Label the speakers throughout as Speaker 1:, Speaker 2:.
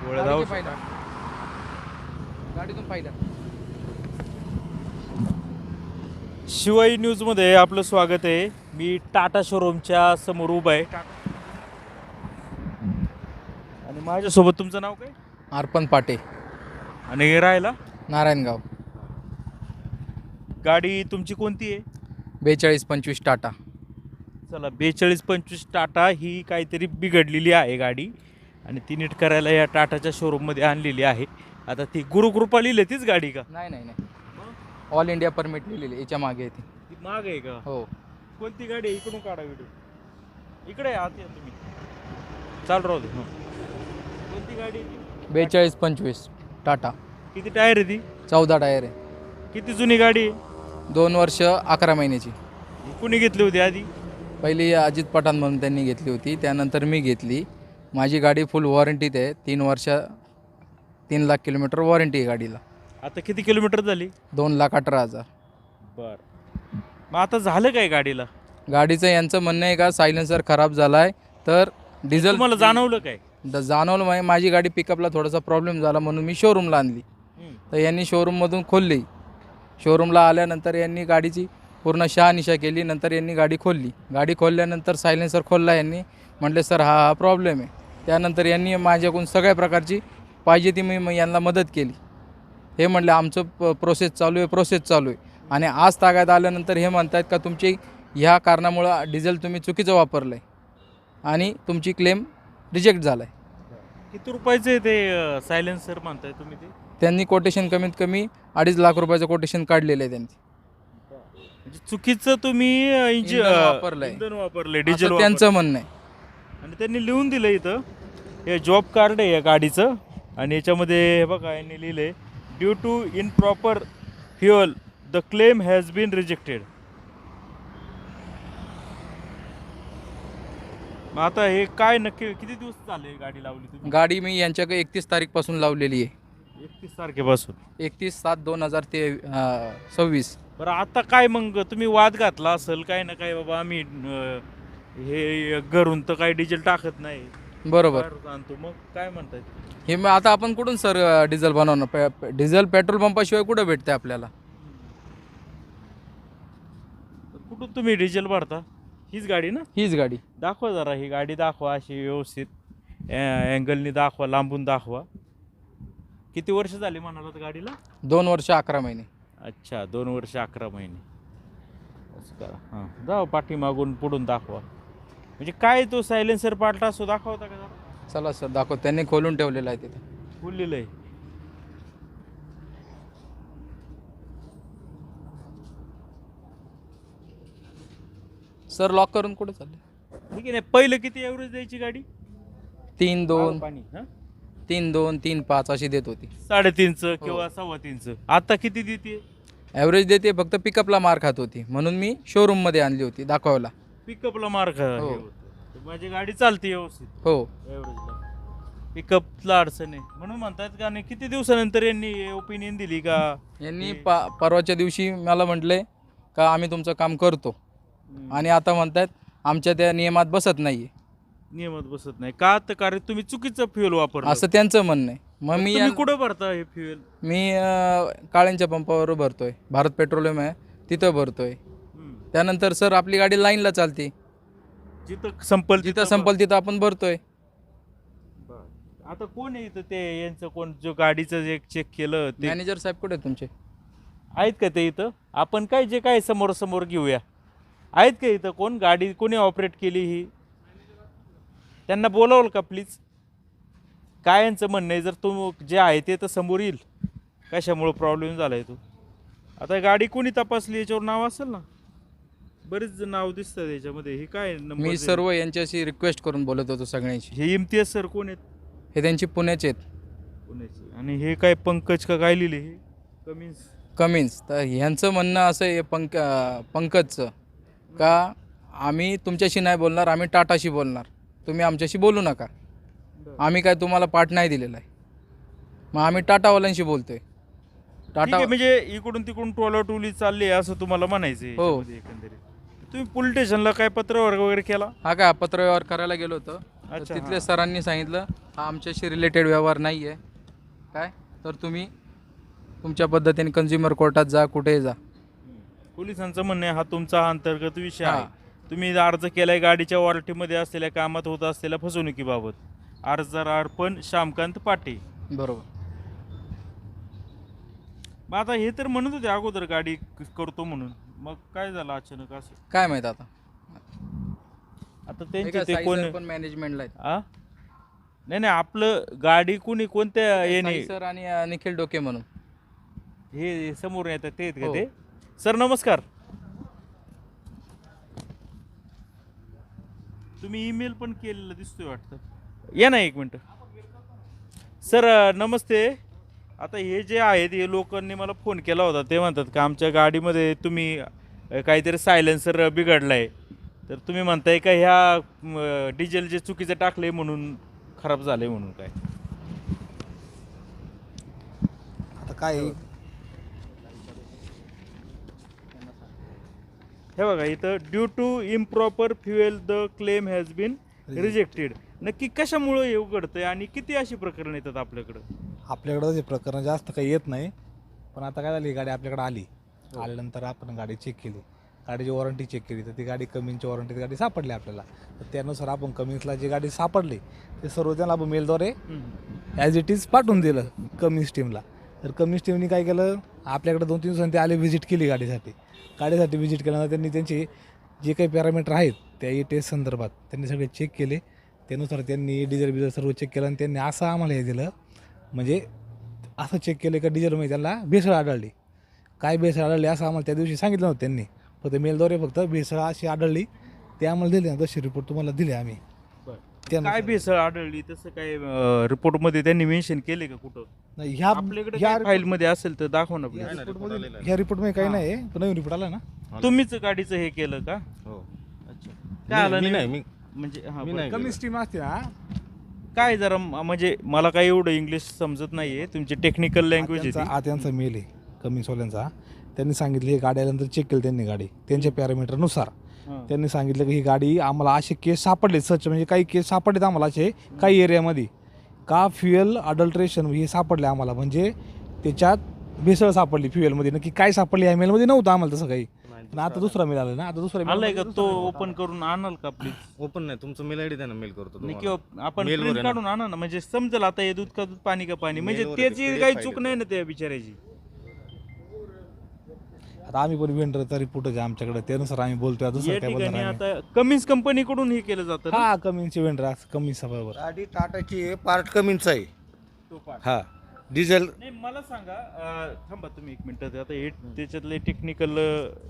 Speaker 1: गोळ्या जाऊ
Speaker 2: गाडीतून पाहिलं.
Speaker 1: शिवाई न्यूजमध्ये आपलं स्वागत आहे. मी टाटा शोरूमच्या समोर उभा आहे आणि माझ्यासोबत तुमचं नाव काय
Speaker 2: अर्पण पाटे,
Speaker 1: आणि राहायला
Speaker 2: नारायणगाव.
Speaker 1: गाडी तुमची कोणती आहे?
Speaker 2: 4225 टाटा.
Speaker 1: चला, 4225 टाटा ही काहीतरी बिघडलेली आहे गाडी आणि ती नीट करायला या टाटाच्या शोरूममध्ये आणलेली आहे. आता ती गुरुकृपा लिहिली तीच गाडी का?
Speaker 2: नाही, ऑल इंडिया परमिट लिहिलेली याच्या मागे आहे ती.
Speaker 1: ती माग आहे का?
Speaker 2: हो.
Speaker 1: कोणती गाडी आहे? इकडून काढा व्हिडिओ. इकडे आत या तुम्ही, चालू राहू दे. कोणती गाडी आहे ती?
Speaker 2: 4225 टाटा.
Speaker 1: किती टायर आहे ती?
Speaker 2: 14 टायर आहे.
Speaker 1: किती जुनी गाडी आहे?
Speaker 2: 2 वर्ष 11 महिन्याची.
Speaker 1: कुणी घेतली होती आधी?
Speaker 2: पहिली अजित पठाण म्हणून त्यांनी घेतली होती, त्यानंतर मी घेतली. माझी गाडी फुल वॉरंटीत आहे. 3 वर्ष 3 लाख किलोमीटर वॉरंटी आहे गाडीला.
Speaker 1: आता किती किलोमीटर झाली?
Speaker 2: 2,18,000.
Speaker 1: बर, मग आता झालं काय गाडीला?
Speaker 2: गाडीचं यांचं म्हणणं आहे का सायलेन्सर खराब झाला आहे, तर डिझेल
Speaker 1: तुम्हाला जाणवलं काय?
Speaker 2: जाणवलं. माझी गाडी पिकअपला थोडासा प्रॉब्लेम झाला म्हणून मी शोरूमला आणली. तर यांनी शोरूममधून खोलली. शोरूमला आल्यानंतर यांनी गाडीची पूर्ण शहानिशा केली. नंतर यांनी गाडी खोलली. गाडी खोलल्यानंतर सायलेन्सर खोलला. यांनी म्हटले सर हा प्रॉब्लेम आहे. त्यानंतर यांनी माझ्याकडून सगळ्या प्रकारची पाहिजे ती मी यांना मदत केली. हे म्हटले आमचं प्रोसेस चालू आहे. आणि आज तागायत आल्यानंतर हे म्हणतात का तुमची ह्या कारणामुळं डिझेल तुम्ही चुकीचं वापरलं आहे आणि तुमची क्लेम रिजेक्ट झाला आहे.
Speaker 1: किती रुपयाचं आहे ते सायलेन्सर म्हणताय तुम्ही? ते
Speaker 2: त्यांनी कोटेशन कमीत कमी 2.5 लाख रुपयाचं कोटेशन काढलेलं आहे त्यांनी.
Speaker 1: म्हणजे चुकीचं तुम्ही
Speaker 2: इंधन वापरलंय.
Speaker 1: इंधन वापरलंय, डिझेल
Speaker 2: त्यांचं म्हणणं आहे.
Speaker 1: आणि त्यांनी लिहून दिलं इथं, हे जॉब कार्ड आहे या गाडीचं. आणि याच्यामध्ये हे बघा यांनी लिहिलंय due to improper fuel the claim has been rejected. मग आता हे काय नक्की किती दिवस झाले गाडी लावली तुम्ही?
Speaker 2: गाडी मी यांच्याकडे 31 तारीखपासून लावलेली आहे.
Speaker 1: 31 तारखेपासून.
Speaker 2: 31/7/2026.
Speaker 1: बरं, आता काय मग तुम्ही वाद घातला असेल काय ना काय, बाबा आम्ही हे घरून तर काही डिझेल टाकत नाही,
Speaker 2: बरोबर
Speaker 1: बाहेरून आणतो. मग काय म्हणताय?
Speaker 2: हे मग आता आपण कुठून सर डिझेल बनवणार? डिझेल पेट्रोल पंपाशिवाय कुठं भेटते आपल्याला?
Speaker 1: कुठून तुम्ही डिझेल भरता? हीच गाडी ना?
Speaker 2: हीच गाडी.
Speaker 1: दाखवा जरा, ही गाडी दाखवा अशी व्यवस्थित अँगलनी दाखवा, लांबून दाखवा. किती वर्ष झाली म्हणालात गाडीला?
Speaker 2: 2 वर्ष 11 महिने.
Speaker 1: अच्छा, 2 वर्ष 11 महिने. असं करा. हां, जाऊ पाठीमागून पुढून दाखवा. म्हणजे काय तो सायलेन्सर पार्ट असो दाखवता का जरा?
Speaker 2: चला सर दाखव. त्यांनी खोलून ठेवलेलं आहे तिथे.
Speaker 1: बोललेलं आहे.
Speaker 2: सर लॉक करून कुठे चालले?
Speaker 1: ठीक आहे. नाही, पहिलं किती एव्हरेज द्यायची गाडी?
Speaker 2: 3.2
Speaker 1: पाणी
Speaker 2: 3.2 3.5 अशी देत होती.
Speaker 1: 3.5चं किंवा 3.25चं. आता किती देते?
Speaker 2: ॲव्हरेज देते, फक्त पिकअपला मार खात होती म्हणून मी शोरूममध्ये आणली होती दाखवायला.
Speaker 1: पिकअपला मार्क
Speaker 2: हो.
Speaker 1: माझी गाडी चालते व्यवस्थित.
Speaker 2: हो.
Speaker 1: एव्हरेजला पिकअपला अडचण आहे म्हणून म्हणतात का? नाही, किती दिवसानंतर यांनी ओपिनियन दिली का?
Speaker 2: यांनी परवाच्या दिवशी मला म्हटले का आम्ही तुमचं काम करतो, आणि आता म्हणतात आमच्या त्या नियमात बसत नाही.
Speaker 1: नियमात बसत नाही का? तर कारण तुम्ही चुकीचं फ्युएल वापरलं
Speaker 2: असं त्यांचं म्हणणं आहे. मग मी
Speaker 1: तुम्ही कुठं भरता हे फ्युएल?
Speaker 2: मी काळ्यांच्या पंपावर भरतोय. भारत पेट्रोलियम आहे तिथं भरतोय. त्यानंतर सर आपली गाडी लाईनला चालते.
Speaker 1: जिथं संपल
Speaker 2: जिथं संपल तिथं आपण भरतोय.
Speaker 1: आता कोण आहे इथं ते यांचं कोण जो गाडीचं जे चेक केलं ते
Speaker 2: मॅनेजर साहेब कुठे आहेत तुमचे?
Speaker 1: आहेत का ते इथं? आपण काय जे काय समोर समोर घेऊया. आहेत का इथं कोण? गाडी कोणी ऑपरेट केली ही? त्यांना बोलावलं का प्लीज? काय यांचं म्हणणं आहे? जर तू जे आहे ते तर समोर येईल कशामुळं प्रॉब्लेम झाला आहे तो. आता गाडी कोणी तपासली याच्यावर नाव असेल ना? बरेच नाव दिसतात याच्यामध्ये. हे काय नंबर?
Speaker 2: मी सर्व यांच्याशी रिक्वेस्ट करून बोलत होतो सगळ्यांशी.
Speaker 1: हे इम्तियाज सर कोण आहेत?
Speaker 2: हे त्यांची पुण्याचे आहेत.
Speaker 1: पुण्याचे. आणि हे काय पंकज का काय लिहिले? हे
Speaker 2: कमिन्स. तर ह्यांचं म्हणणं असं आहे पंकजचं का आम्ही तुमच्याशी नाही बोलणार, आम्ही टाटाशी बोलणार, तुम्ही आमच्याशी बोलू नका. आम्ही काय तुम्हाला पाठ नाही दिलेला आहे. मग आम्ही टाटावाल्यांशी बोलतोय. टाटा
Speaker 1: म्हणजे इकडून तिकडून टोलाटोली चालली असं तुम्हाला म्हणायचं?
Speaker 2: हो.
Speaker 1: एकंदरीत तुम्ही पोलीस स्टेशनला काय पत्र वर्ग वगैरे केला?
Speaker 2: हा काय पत्रव्यवहार करायला गेलो होतो. तर
Speaker 1: अच्छा,
Speaker 2: तिथल्या
Speaker 1: हां.
Speaker 2: सरांनी सांगितलं हा आमच्याशी रिलेटेड व्यवहार नाही आहे काय, तर तुम्ही तुमच्या पद्धतीने कन्झ्युमर कोर्टात जा, कुठेही जा.
Speaker 1: पोलिसांचं म्हणणं आहे हा तुमचा अंतर्गत विषय
Speaker 2: हां.
Speaker 1: आहे. तुम्ही अर्ज केलाय गाडीच्या वॉरंटीमध्ये असलेल्या कामात होत असलेल्या फसवणुकीबाबत. अर्जदार अर्पण श्यामकांत पाटे.
Speaker 2: बरोबर.
Speaker 1: मग आता हे तर म्हणत होते अगोदर गाडी करतो म्हणून, मग काय झालं अचानक असं?
Speaker 2: काय माहीत आता
Speaker 1: आता
Speaker 2: हे
Speaker 1: त्यांचे
Speaker 2: काय
Speaker 1: ते
Speaker 2: साई
Speaker 1: कोण
Speaker 2: सर पण मॅनेजमेंटला आहेत.
Speaker 1: आ? नाही आपलं गाडी कोणी कोणत्या येणे
Speaker 2: साई सर आणि निखिल डोके म्हणून.
Speaker 1: हे समोर येतात ते आहेत का
Speaker 2: हो.
Speaker 1: ते? सर नमस्कार. तुम्ही ईमेल पण केलेलं दिसतोय वाटतं. या ना एक मिनटं. सर नमस्ते. आता हे जे आहेत हे लोकांनी मला फोन केला होता, ते म्हणतात का आमच्या गाडीमध्ये तुम्ही काहीतरी सायलेन्सर बिघडलाय, तर तुम्ही म्हणताय का ह्या डिझेल जे चुकीचं टाकलंय म्हणून खराब झालंय म्हणून काय?
Speaker 3: आता काय
Speaker 1: हे बघा इथं due to improper fuel the claim has been rejected. नक्की कशामुळं हे उघडतंय आणि किती अशी प्रकरणं येतात आपल्याकडं?
Speaker 3: आपल्याकडं जे प्रकरण जास्त काही येत नाही, पण आता काय झाली गाडी आपल्याकडे आली. आल्यानंतर आपण गाडी चेक केली, गाडीची वॉरंटी चेक केली, तर ती गाडी कमिन्सची वॉरंटीत गाडी सापडली आपल्याला. तर त्यानुसार आपण कमिन्सला जी गाडी सापडली ते सर्व त्यांना आपण मेलद्वारे ॲज इट इज पाठवून दिलं कमिन्स टीमला. तर कमिन्स टीमनी काय केलं, आपल्याकडे 2-3 दिवसांनी ते आले, व्हिजिट केली गाडीसाठी व्हिजिट केल्यानंतर त्यांनी त्यांचे जे काही पॅरामीटर आहेत त्या टेस्ट संदर्भात त्यांनी सगळे चेक केले. त्यानुसार त्यांनी डिझेल सर्व चेक केलं आणि त्यांनी असं आम्हाला हे दिलं, म्हणजे असं चेक केलं का डिझेलमध्ये त्यांना भेसळ आढळली. काय भेसळ आढळली असं आम्हाला त्या दिवशी सांगितलं नव्हतं त्यांनी, फक्त मेलद्वारे फक्त भेसळ अशी आढळली ते आम्हाला दिले. तसे रिपोर्ट तुम्हाला दिले आम्ही.
Speaker 1: काय भेसळ आढळली तसं काय रिपोर्टमध्ये त्यांनी मेन्शन केले का कुठं?
Speaker 3: नाही,
Speaker 1: आपल्याकडे
Speaker 3: ह्या
Speaker 1: फाईलमध्ये असेल तर दाखव ना please.
Speaker 3: ह्या रिपोर्टमध्ये काही नाही आहे, पण नवीन रिपोर्ट आला ना.
Speaker 1: तुम्हीच गाडीचं हे केलं का?
Speaker 4: हो.
Speaker 1: अच्छा. काय आलं
Speaker 4: मी
Speaker 1: नाही?
Speaker 4: नाही,
Speaker 1: म्हणजे हा
Speaker 4: मी
Speaker 1: बरं.
Speaker 4: नाही.
Speaker 3: कमिन्स टीम असते ना,
Speaker 1: काय जरा म्हणजे मला काही एवढं इंग्लिश समजत नाहीये, तुमची टेक्निकल लँग्वेज आहे ती.
Speaker 3: त्यांचा मेल आहे कमिन्सवाल्यांचा. त्यांनी सांगितले ही गाडी आल्यानंतर चेक केली त्यांनी गाडी त्यांच्या पॅरामीटरनुसार.
Speaker 1: हां.
Speaker 3: त्यांनी सांगितलं की ही गाडी आम्हाला असे केस सापडले, सच म्हणजे काही केस सापडलेत आम्हाला असे काही एरियामध्ये का फ्युएल अडल्ट्रेशन हे सापडले आम्हाला, म्हणजे त्याच्यात भेसळ सापडली फ्युएलमध्ये. नक्की काय सापडली ह्या मेलमध्ये नव्हतं आम्हाला तसं काही, पण आता दुसरा मेल आला ना, आता दुसरा
Speaker 1: आलंय का तो ओपन करून आणाल का प्लीज?
Speaker 4: ओपन नाही, तुमचं मेल आयडी द्या ना, मेल करतो
Speaker 1: नाही
Speaker 4: तुम्हाला.
Speaker 1: किंवा आपण
Speaker 4: Mail वर
Speaker 1: प्रिंट
Speaker 4: आहे ना.
Speaker 1: काढून आणा ना, म्हणजे समजेल आता हे दूध का दूध पाणी का पाणी, म्हणजे
Speaker 4: Mail वर आहे,
Speaker 1: त्याची
Speaker 4: PDF
Speaker 1: काही
Speaker 4: file
Speaker 1: चूक
Speaker 4: आहे.
Speaker 1: नाही ना त्या बिचारायची.
Speaker 3: आता आम्ही पण वेंडरचा रिपोर्ट आहे आमच्याकडे, त्यानुसार आम्ही बोलतोय.
Speaker 1: या
Speaker 3: दुसरं काय
Speaker 1: ठिकाणी
Speaker 3: बोलणार आम्ही.
Speaker 1: आता कमिन्स कंपनीकडून हे केलं जातं ना?
Speaker 3: हा कमिन्सचे वेंडर कमिन्सचा बरोबर.
Speaker 5: गाडी टाटाची आहे, पार्ट कमीच आहे. हा डिझेल
Speaker 1: नाही मला सांगा थांबा तुम्ही एक मिनिट. आता हे त्याच्यातले टेक्निकल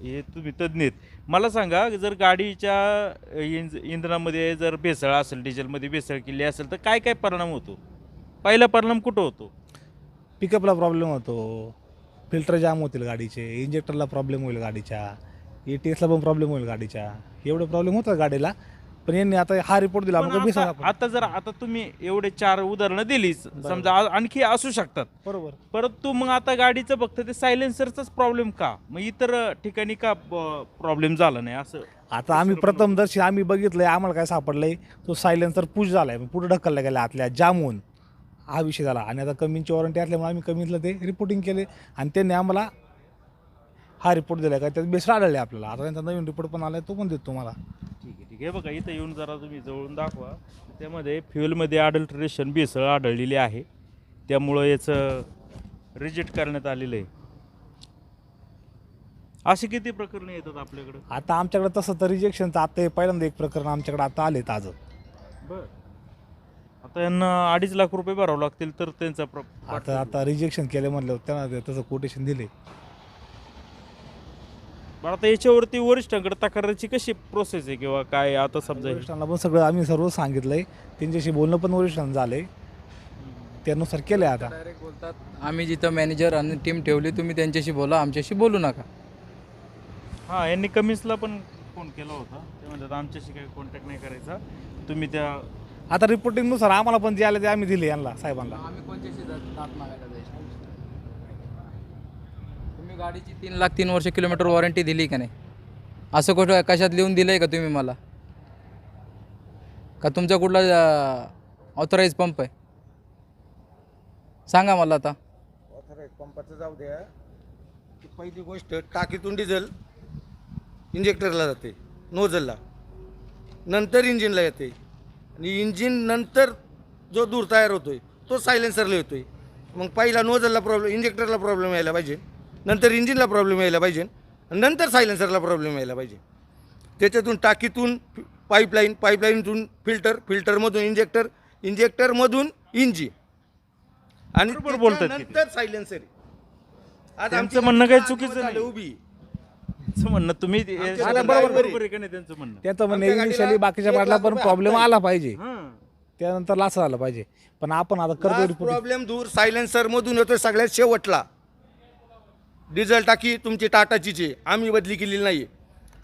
Speaker 1: हे तुम्ही तज्ञ आहेत. मला सांगा जर गाडीच्या इंधनामध्ये जर भेसळ असेल, डिझेलमध्ये भेसळ केली असेल तर काय काय परिणाम होतो? पहिला परिणाम कुठं होतो?
Speaker 3: पिकअपला प्रॉब्लेम होतो, फिल्टर जाम होतील गाडीचे, इंजेक्टरला प्रॉब्लेम होईल गाडीच्या, ATSला पण प्रॉब्लेम होईल गाडीच्या. एवढे प्रॉब्लेम होतात गाडीला. पण यांनी आता हा रिपोर्ट दिला
Speaker 1: पण
Speaker 3: मग भेसळ
Speaker 1: आता
Speaker 3: सापडली.
Speaker 1: आता जर आता तुम्ही एवढे 4 उदाहरणं दिली, समजा आणखी असू शकतात,
Speaker 3: बरोबर.
Speaker 1: परंतु मग आता गाडीचं फक्त ते सायलेन्सरचाच प्रॉब्लेम का, मग इतर ठिकाणी का प्रॉब्लेम झाला नाही असं?
Speaker 3: आता आम्ही प्रथमदर्शी आम्ही बघितलंय, आम्हाला काय सापडलंय, तो सायलेन्सर पुश झालाय, पुढे ढकलला गेला आतल्या जाम होऊन, हा विषय झाला. आणि आता कमींची वॉरंटी असल्यामुळे आम्ही कमीतलं ते रिपोर्टिंग केले आणि त्यांनी आम्हाला हा रिपोर्ट दिला का त्यात भेसळ आढळले आपल्याला. आता त्यांचा नवीन रिपोर्ट पण आलाय, तो पण देतो तुम्हाला.
Speaker 1: ठीक आहे ठीक आहे. बघा इथं येऊन जरा तुम्ही जवळून दाखवा. त्यामध्ये फ्युएलमध्ये अडल्ट्रेशन भेसळ आढळलेली आहे, त्यामुळं याचं रिजेक्ट करण्यात आलेलं आहे. अशी किती प्रकरणं येतात आपल्याकडं?
Speaker 3: आता आमच्याकडे तसं तर रिजेक्शनचं आता हे पहिल्यांदा एक प्रकरण आमच्याकडे आता आले ताजं.
Speaker 1: बरं. आता यांना 2.5 लाख रुपये भरावं लागतील तर त्यांचा
Speaker 3: आता रिजेक्शन केलं म्हणलं त्यांना तसं कोटेशन दिले.
Speaker 1: बरं आता याच्यावरती वरिष्ठांकडे तक्रारीची कशी प्रोसेस आहे किंवा काय? आता समजा
Speaker 3: वरिष्ठांना पण सगळं आम्ही सर्व सांगितलंय, त्यांच्याशी बोलणं पण वरिष्ठांना झालंय, त्यानुसार केलंय. आता
Speaker 2: डायरेक्ट बोलतात आम्ही जिथं मॅनेजर आणि टीम ठेवली, तुम्ही त्यांच्याशी बोला, आमच्याशी बोलू नका.
Speaker 1: हां यांनी कमिन्सला पण फोन केला होता, ते म्हणतात आमच्याशी काही कॉन्टॅक्ट नाही करायचा, तुम्ही त्या
Speaker 3: आता रिपोर्टिंगनुसार आम्हाला पण जे आले ते आम्ही दिले यांना साहेबांना.
Speaker 2: आम्ही कोणत्याशी दात मागायला जायचं? तुम्ही गाडीची 3 लाख 3 वर्ष किलोमीटर वॉरंटी दिली का नाही? असं कुठं कशात लिहून दिलंय का तुम्ही मला? का तुमचा कुठला ऑथराईज पंप आहे? सांगा मला आता.
Speaker 5: पंपाचं जाऊ द्या. की पहिली गोष्ट, टाकीतून डिझेल इंजेक्टरला जाते, नोझलला, नंतर इंजिनला येते, आणि इंजिन नंतर जो धूर तयार होतोय तो सायलेन्सरला येतोय. मग पहिला नोझलला प्रॉब्लेम, इंजेक्टरला प्रॉब्लेम यायला पाहिजे, नंतर इंजिनला प्रॉब्लेम यायला पाहिजे, नंतर सायलेन्सरला प्रॉब्लेम यायला पाहिजे. त्याच्यातून टाकीतून पाईपलाईन, पाईपलाईनतून फिल्टर, फिल्टरमधून इंजेक्टर, इंजेक्टरमधून इंजिन, आणि
Speaker 1: बरोबर बोलतात ते.
Speaker 5: नंतर सायलेन्सर. आज
Speaker 1: त्यांचं म्हणणं काही चुकीचं नाही.
Speaker 5: उभी
Speaker 1: त्यांचं म्हणणं तुम्ही बरोबर आहे का नाही त्यांचं म्हणणं?
Speaker 3: त्याचं म्हणणं
Speaker 5: आमच्या
Speaker 3: इनिशियली
Speaker 5: गाडीला
Speaker 3: बाकीच्या
Speaker 5: 1
Speaker 3: पाटला
Speaker 5: लाख
Speaker 3: पण
Speaker 5: रुपये
Speaker 3: प्रॉब्लेम
Speaker 5: हप्ता आहे.
Speaker 3: आला पाहिजे,
Speaker 1: हां.
Speaker 3: त्यानंतर लास झाला पाहिजे. पण आपण आता करतो रिपोर्ट.
Speaker 5: प्रॉब्लेम दूर सायलेन्सर मधून येतोय सगळ्यात शेवटला. डिझेल टाकी तुमची टाटाचीच आहे, आम्ही बदली केलेली नाही.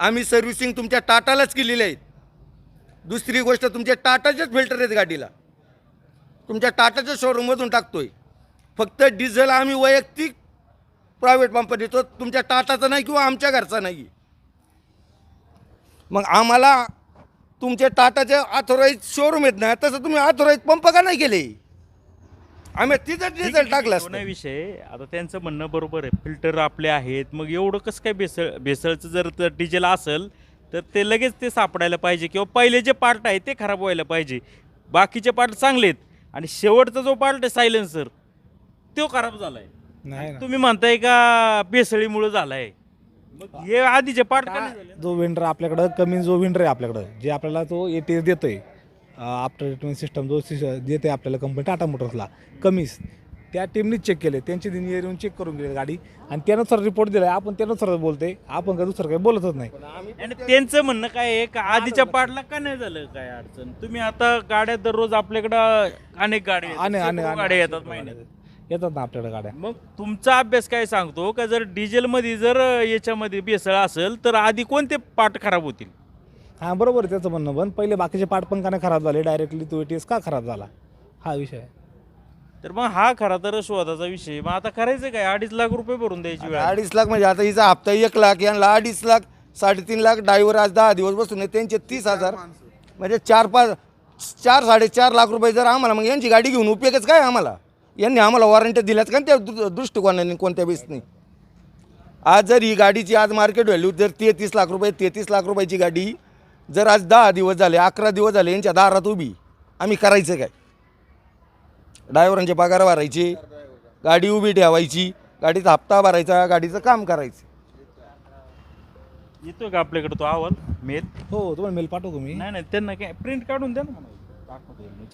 Speaker 5: आम्ही सर्व्हिसिंग तुमच्या टाटालाच केलेली आहे. दुसरी गोष्ट, तुमच्या टाटाचेच फिल्टर आहेत गाडीला, तुमच्या टाटाच्या शोरूममधून टाकतोय. फक्त डिझेल आम्ही वैयक्तिक प्रायव्हेट पंप देतो, तुमच्या टाटाचा नाही किंवा आमच्या घरचा नाही. मग आम्हाला तुमच्या टाटाचे ऑथोराईज शोरूम आहेत ना, तसं तुम्ही ऑथोराईज पंप का नाही केले? आम्ही तिथं डिझेल टाकलं
Speaker 1: तो नाही
Speaker 5: असतं.
Speaker 1: विषय. आता त्यांचं म्हणणं बरोबर आहे, फिल्टर आपले आहेत, मग एवढं कसं काय भेसळचं जर डिझेल असेल तर ते लगेच ते सापडायला पाहिजे, किंवा पहिले जे पार्ट आहे ते खराब व्हायला पाहिजे. बाकीचे पार्ट चांगले आहेत, आणि शेवटचा जो पार्ट आहे सायलेन्सर तो खराब झालाय.
Speaker 3: नाही ना.
Speaker 1: तुम्ही म्हणताय का भेसळीमुळे झालाय, मग हे आधीचे पार्ट का नाही झाले?
Speaker 3: जो वेंडर आपल्याकडं कमी, जो वेंडर आहे आपल्याकडं, जे आपल्याला तो ATS देतोय, आफ्टर ट्रीटमेंट सिस्टम जो देते आपल्याला कंपनी टाटा मोटर्सला कमीच, त्या टीमनीच चेक केले, त्यांची इंजिनियर येऊन चेक करून गेले गाडी, आणि त्यानुसार रिपोर्ट दिलाय. आपण त्यानुसार बोलते, आपण का दुसरं काही बोलतच नाही.
Speaker 1: आणि त्यांचं म्हणणं काय आहे का आधीच्या पार्टला का नाही झालं काय अडचण? तुम्ही आता गाड्या दररोज आपल्याकडं अनेक गाड्या येतात, शेकडो गाड्या येतात महिन्यात.
Speaker 3: येतात ना आपल्याकडे गाड्या.
Speaker 1: मग तुमचा अभ्यास काय सांगतो का जर डिझेलमध्ये जर याच्यामध्ये भेसळ असेल तर आधी कोणते पार्ट खराब होतील?
Speaker 3: हां बरोबर आहे त्याचं म्हणणं. पण पहिले बाकीचे पार्ट पण का नाही खराब झाले, डायरेक्टली तो ATS का खराब झाला, हा विषय आहे.
Speaker 1: तर मग हा खरा तर शोधाचा विषय. मग आता करायचं काय? 2.5 लाख रुपये भरून द्यायची वेळ आली.
Speaker 5: 2.5 लाख म्हणजे आता हिचा हप्ता 1 लाख, यांना 2.5 लाख, 3.5 लाख. ड्रायव्हर आज 10 दिवस बसून आहे, त्यांचे 30,000, म्हणजे 4-4.5 लाख रुपये जर आम्हाला, मग यांची गाडी घेऊन उपयोगच काय आम्हाला? यांनी आम्हाला वॉरंटी दिल्याच का त्या दृष्टिकोनाने, कोणत्या बेसने? आज जर ही गाडीची आज मार्केट व्हॅल्यू जर 33 लाख रुपये, 33 लाख रुपयाची गाडी जर आज 10 दिवस झाले, 11 दिवस झाले यांच्या दारात उभी, आम्ही करायचं काय? ड्रायव्हरांचे पगार भरायचे, गाडी उभी ठेवायची, गाडीचा हप्ता भरायचा, गाडीचं काम करायचं.
Speaker 1: येतोय का आपल्याकडे तो अहवाल मेल?
Speaker 3: हो, तुम्हाला मेल पाठवू मी.
Speaker 1: नाही नाही, त्यांना काय प्रिंट काढून द्या ना मला.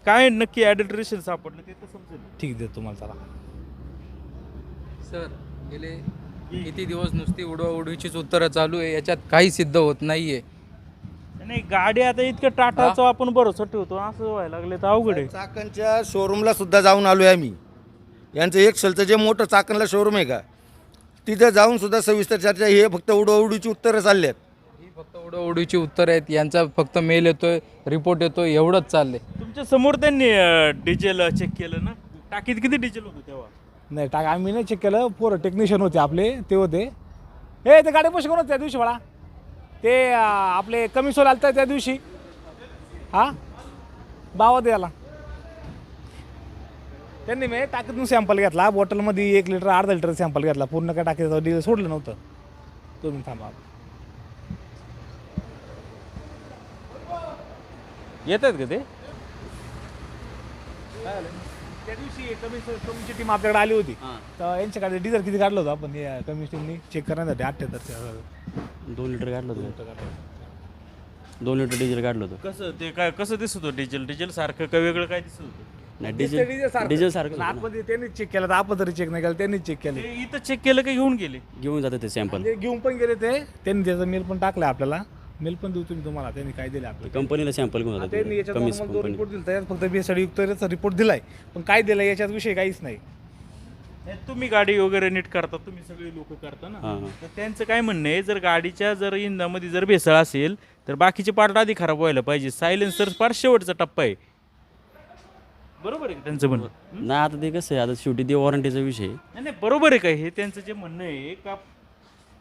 Speaker 1: काय नक्की ॲडल्ट्रेशन सापडलं ते तर समजेल.
Speaker 3: ठीक देतो तुम्हाला. चला.
Speaker 2: सर, गेले किती दिवस नुसती उडवाउडवीचीच उत्तरं चालू आहे, याच्यात काही सिद्ध होत नाहीये.
Speaker 1: नाही, गाडी आता इतकं टाटाचं आपण भरोसा ठेवतो, असं व्हायला लागले तर अवघड आहे.
Speaker 5: चाकणच्या शोरूमला सुद्धा जाऊन आलो आहे आम्ही. यांचं एक्सेलचं जे मोठं चाकणला शोरूम आहे का, तिथं जाऊन सुद्धा सविस्तर चर्चा, हे फक्त उडवाउडवीची उत्तरं चालली आहेत.
Speaker 2: ही फक्त उडवाउडवीची उत्तरं आहेत, यांचा फक्त मेल येतोय, रिपोर्ट येतोय, एवढंच चाललंय.
Speaker 1: तुमच्या समोर त्यांनी डिझेल चेक केलं ना? टाकीत किती डिझेल होतं तेव्हा?
Speaker 3: नाही आम्ही नाही चेक केलं, पोरं टेक्निशियन होते आपले, ते होते. हे ते गाडी पैसे कोण होते त्या दिवशी मला? ते आपले कमी सोल आलं त्या दिवशी. हां, बावा द्यायला त्यांनी मी टाकीतून सॅम्पल घेतला, बॉटलमध्ये 1 लिटर 1/2 लिटर सॅम्पल घेतला, पूर्ण काय टाकीचं डिझेल सोडलं नव्हतं. तुम्ही थांबा.
Speaker 1: येतात का ते?
Speaker 3: त्या दिवशी कमीची टीम आपल्याकडे आली होती, तर यांच्याकडे डिझेल किती काढलं होतं आपण कमी टीमनी चेक करण्यासाठी? 78.
Speaker 6: 2 लिटर काढलं होतं. 2 लिटर डिझेल काढलं होतं.
Speaker 1: कसं ते काय कसं दिसत होतं डिझेल सारखं का वेगळं काय दिसत होतं?
Speaker 6: नाही, डिझेल सारखं
Speaker 3: आतमध्ये त्यांनीच चेक केलं, तर आपण तरी चेक नाही केलं, त्यांनीच चेक केलं.
Speaker 1: ते इथं चेक केलं का घेऊन गेले?
Speaker 6: घेऊन जाते ते सॅम्पल.
Speaker 3: ते घेऊन पण गेले, त्यांनी त्याचा मेल पण टाकला आपल्याला. मेल पण देऊ तुम्हाला, त्यांनी काय दिले आपल्याला.
Speaker 6: कंपनीला सॅम्पल घेऊन
Speaker 3: त्यांनी
Speaker 6: जाते
Speaker 3: याच्यात
Speaker 6: कमी
Speaker 3: नॉर्मल 2 रिपोर्ट दिला, त्याच्यात फक्त भेसळयुक्तचा रिपोर्ट दिलाय, पण काय दिलं याच्यात विषय काहीच नाही.
Speaker 1: तुम्ही गाडी वगैरे नीट करता, तुम्ही सगळे लोक करता ना,
Speaker 6: हां.
Speaker 1: तर त्यांचं काय म्हणणं आहे, जर गाडीच्या जर इंधनामध्ये जर भेसळ असेल तर बाकीचे पार्ट आधी खराब व्हायला पाहिजे, सायलेन्सर फार शेवटचा टप्पा आहे. बरोबर आहे का त्यांचं म्हणणं?
Speaker 6: नाही, आता ते कसं आहे, आता शेवटी ते वॉरंटीचा विषय आहे.
Speaker 1: नाही बरोबर आहे का हे त्यांचं जे म्हणणं आहे का?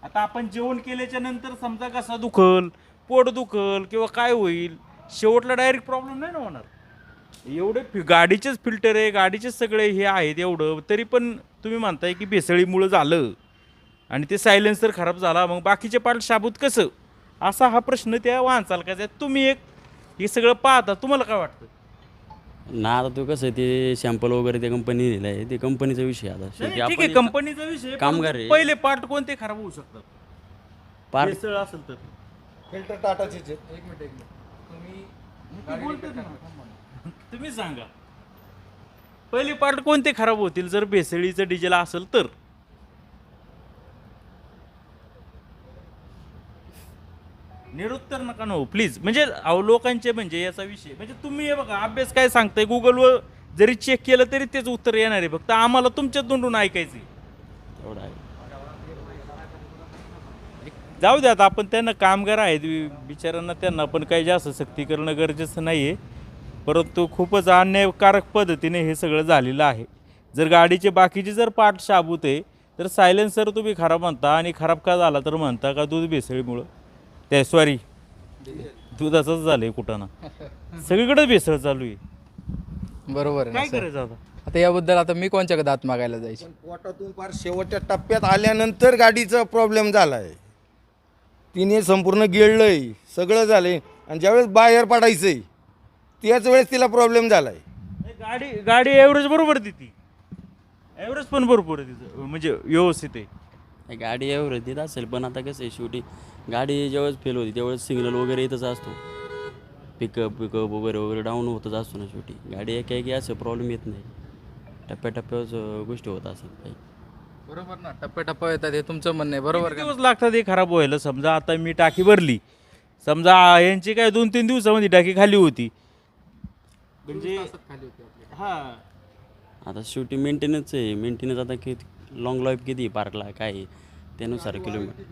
Speaker 1: आता आपण जेवण केल्याच्या नंतर समजा कसा दुखल, पोट दुखल किंवा काय होईल, शेवटला डायरेक्ट प्रॉब्लेम नाही ना होणार. एवढे गाडीचेच फिल्टर आहे, गाडीचेच सगळे हे आहेत एवढं, तरी पण तुम्ही म्हणताय की भेसळीमुळं झालं आणि ते सायलेन्सर खराब झाला, मग बाकीचे पार्ट शाबूत कसं, असा हा प्रश्न त्या वाहन चालकाचा आहे. तुम्ही एक हे सगळं पाहता, तुम्हाला काय वाटतं?
Speaker 6: ना आता तो कसं आहे ते सॅम्पल वगैरे ते कंपनी दिलं आहे, ते कंपनीचा विषय आता शेवटी
Speaker 1: ठीक आहे,
Speaker 6: आपण
Speaker 1: कंपनीचा विषय,
Speaker 6: कामगार
Speaker 1: पण
Speaker 6: आहे.
Speaker 1: पहिले पार्ट कोणते खराब होऊ शकतात
Speaker 6: पार्ट
Speaker 1: भेसळ असेल तर?
Speaker 5: फिल्टर टाटाचे
Speaker 2: एक मिनिट
Speaker 1: तुम्ही सांगा, पहिले पार्ट कोणते खराब होतील जर भेसळीचं डिझेल असेल तर? निरुत्तर नका नो प्लीज. म्हणजे लोकांचे म्हणजे याचा विषय म्हणजे तुम्ही हे बघा, अभ्यास काय सांगताय गुगलवर जरी चेक केलं तरी तेच उत्तर येणार आहे, फक्त आम्हाला तुमच्या तोंडून ऐकायचं.
Speaker 6: एवढा आहे.
Speaker 1: जाऊ द्या, आता आपण त्यांना कामगार आहेत बिचाऱ्यांना, त्यांना पण काही जास्त सक्ती करणं गरजेचं नाही आहे, परंतु खूपच अन्यायकारक पद्धतीने हे सगळं झालेलं आहे. जर गाडीचे बाकीचे जर पार्ट शाबूत आहे तर सायलेन्सर तुम्ही खराब म्हणता, आणि खराब का झाला तर म्हणता का दूध भेसळीमुळं, ते सॉरी दुधाचंच झालं आहे कुठं ना, सगळीकडे भेसळ चालू आहे.
Speaker 2: बरोबर आहे ना
Speaker 1: काय
Speaker 2: सर.
Speaker 1: करायचं आता?
Speaker 2: आता याबद्दल आता मी कोणच्या दात मागायला जायचे?
Speaker 5: पोटातून फार शेवटच्या टप्प्यात आल्यानंतर गाडीचा प्रॉब्लेम झाला आहे. तिने संपूर्ण गिळलंय, सगळं झालंय, आणि ज्यावेळेस बाहेर पडायचंय त्याच वेळेस तिला प्रॉब्लेम झाला आहे.
Speaker 1: गाडी ॲव्हरेज बरोबर देते, ॲव्हरेज पण भरपूर आहे तिचं, म्हणजे व्यवस्थित आहे.
Speaker 6: गाडी एवढं देत असेल, पण आता कसं आहे शेवटी गाडी ज्यावेळेस फेल होती त्यावेळेस सिग्नल वगैरे येतच असतो, पिकअप वगैरे डाऊन होतच असतो ना. शेवटी गाडी एकी असं प्रॉब्लेम येत नाही, टप्प्याटप्प्यावर गोष्टी होत असतात काही.
Speaker 2: बरोबर ना, टप्प्याटप्प्या येतात, हे तुमचं म्हणणं आहे बरोबर
Speaker 1: किती
Speaker 2: का?
Speaker 1: दिवस लागतात हे खराब व्हायला? समजा आता मी टाकी भरली, समजा यांची काय 2-3 दिवसामध्ये टाकी खाली होती, म्हणजे हा
Speaker 6: आता शेवटी मेंटेनन्स आहे, मेंटेनन्स आता किती लॉंग लाईफ किती पार्कला काय आहे, त्यानुसार किलोमीटर.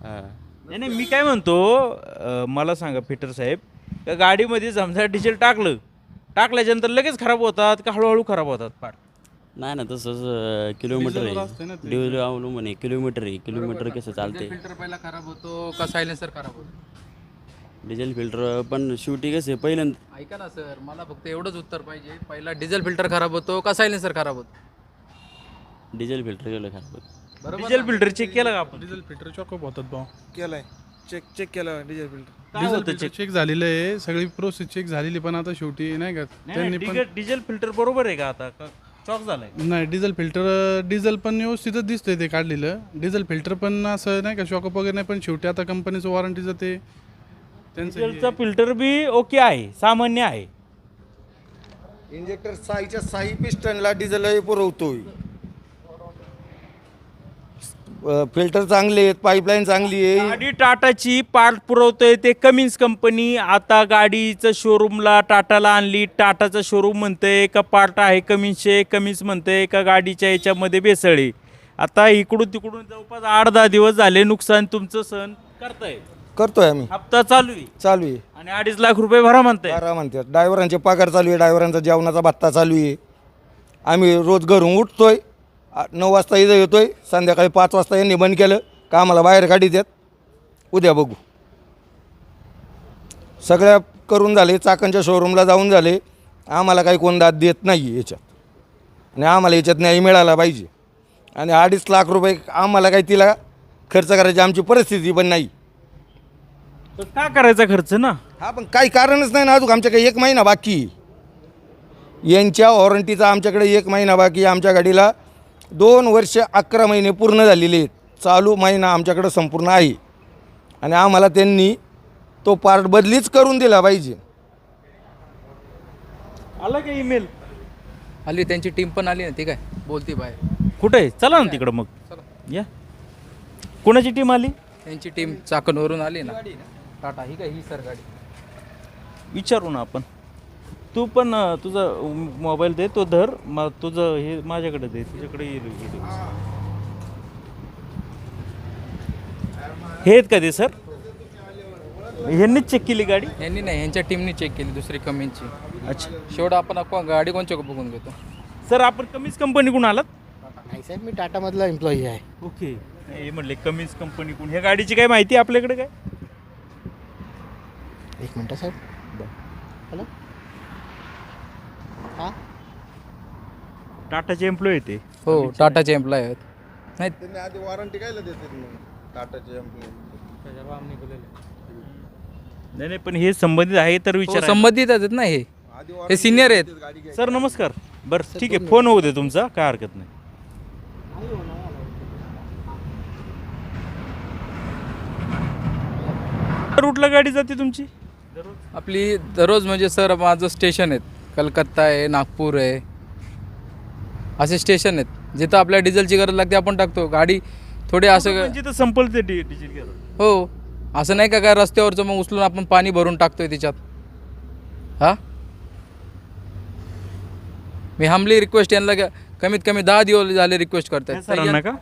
Speaker 6: हां
Speaker 1: नाही, मी काय म्हणतो, मला सांगा फिटर साहेब, का गाडीमध्ये समजा डिझेल टाकल्याच्यानंतर लगेच खराब होतात का हळूहळू खराब होतात पार्ट?
Speaker 6: नाही ना, तसंच किलोमीटर आहे, डिझेल अवलंबून आहे, किलोमीटर कसं चालते.
Speaker 2: फिल्टर पहिला खराब होतो का सायलेन्सर खराब होतो?
Speaker 6: डिझेल फिल्टर पण शेवटी कसं आहे पहिल्यांदा
Speaker 2: ऐका ना सर, मला फक्त एवढंच उत्तर पाहिजे, पहिला डिझेल फिल्टर खराब होतो का सायलेन्सर खराब होतो?
Speaker 6: डिझेल फिल्टर गेलं खराब होतं.
Speaker 1: डिझेल फिल्टर चेक केलं का आपण?
Speaker 7: डिझेल फिल्टर चॉकअप होतात भाऊ.
Speaker 8: केलाय, चेक केलं डिझेल फिल्टर.
Speaker 1: काय होतं
Speaker 7: डिझेल
Speaker 1: check?
Speaker 7: चेक झालेलं आहे, सगळी प्रोसेस चेक झालेली, पण आता शेवटी नाही का त्यांनी पण
Speaker 1: डिझेल फिल्टर बरोबर आहे का आता, चॉक झालाय?
Speaker 7: नाही, डिझेल पण व्यवस्थितच दिसतंय ते काढलेलं. डिझेल फिल्टर पण असं नाही का शॉकअप वगैरे नाही, पण शेवटी आता कंपनीचं वॉरंटीचं ते त्यांचं
Speaker 1: डिझेलचा फिल्टर बी ओके आहे, सामान्य आहे.
Speaker 5: इंजेक्टर 6च्या 6 पिस्टनला डिझेल पुरवतोय. फिल्टर चांगले आहेत, पाईपलाईन चांगली आहे.
Speaker 1: गाडी टाटाची पार्ट पुरवतोय ते कमिन्स कंपनी. आता गाडीचं शोरूमला टाटाला आणली, टाटाचं शोरूम म्हणतंय का पार्ट आहे कमिन्सचे, कमिन्स म्हणतंय का गाडीच्या याच्यामध्ये भेसळी. आता इकडून तिकडून जवळपास 8-10 दिवस झाले नुकसान तुमचं सहन करताय.
Speaker 5: करतोय आम्ही,
Speaker 1: हप्ता चालू आहे आणि 2.5 लाख रुपये भरा म्हणताय.
Speaker 5: बारा म्हणतात. ड्रायव्हरांचे पगार चालू आहे, ड्रायव्हरांचा जेवणाचा भत्ता चालू आहे. आम्ही रोज घरून उठतोय, 9 वाजता इथं येतोय, संध्याकाळी 5 वाजता यांनी बंद केलं का आम्हाला बाहेर काढी देत. उद्या बघू, सगळ्या करून झाले, चाकणच्या शोरूमला जाऊन झाले, आम्हाला काही कोण दाद देत नाही याच्यात, आणि आम्हाला याच्यात न्याय मिळाला पाहिजे. आणि 2.5 लाख रुपये आम्हाला काही तिला खर्च करायची आमची परिस्थिती पण नाही.
Speaker 1: तर का करायचा खर्च ना?
Speaker 5: हा, पण काही कारणच नाही ना. अजून आमच्याकडे 1 महिना बाकी, यांच्या वॉरंटीचा आमच्याकडे 1 महिना बाकी. आमच्या गाडीला 2 वर्ष 11 महिने पूर्ण झालेले आहेत. चालू महिना आमच्याकडे संपूर्ण आहे, आणि आम्हाला त्यांनी तो पार्ट बदलीच करून दिला पाहिजे.
Speaker 1: आला का ईमेल?
Speaker 2: आली, त्यांची टीम पण आली ना, ती काय बोलती बाहेर.
Speaker 1: कुठे आहे? चला ना तिकडं मग. या, कोणाची टीम आली?
Speaker 2: त्यांची टीम चाकणवरून आली ना, टाटा ही काय, ही सर गाडी.
Speaker 1: विचारू ना आपण. तू पण तुझा मोबाईल दे, तो धर, मग तुझं हे माझ्याकडे दे, तुझ्याकडे येईल. हे आहेत का ते सर? ह्यांनीच चेक केली गाडी?
Speaker 2: यांनी नाही, यांच्या टीमनी चेक केली, दुसरी कमीची.
Speaker 1: अच्छा
Speaker 2: शेवट आपण गाडी कोणच्या बघून घेतो?
Speaker 1: सर, आपण कमीच कंपनीकडून आलात?
Speaker 8: नाही साहेब, मी टाटामधला एम्प्लॉई आहे.
Speaker 1: ओके, हे म्हणले कमीच कंपनीकडून. ह्या गाडीची काय माहिती आपल्याकडे काय?
Speaker 8: 1 मिनटं साहेब. हॅलो हां
Speaker 1: टाटाचे एम्प्लॉई ते
Speaker 2: हो टाटाचे एम्प्लॉय आहेत. नाही
Speaker 5: त्यांनी आधी वॉरंटी कायला देतात मग टाटाचे
Speaker 1: नाही पण हे संबंधित आहे तर
Speaker 2: हो,
Speaker 1: विचार
Speaker 2: संबंधित आहेत ना हे सिनियर आहेत.
Speaker 1: सर नमस्कार. बरं ठीक आहे, फोन होऊ दे तुमचा, काय हरकत नाही. रूटला गाडी जाते तुमची
Speaker 2: आपली दररोज म्हणजे सर माझं स्टेशन आहेत, कलकत्ता आहे, नागपूर आहे, असे स्टेशन आहेत जिथं आपल्या डिझेलची गरज लागते आपण टाकतो गाडी. थोडे असं
Speaker 1: म्हणजे तर संपल ते डिझेल घ्या.
Speaker 2: हो असं नाही का काय रस्त्यावरचं मग उचलून आपण पाणी भरून टाकतोय त्याच्यात. हां मी हमली रिक्वेस्ट यांना कमीत कमी 10 दिवस झाले रिक्वेस्ट करतायत.
Speaker 1: सरांना का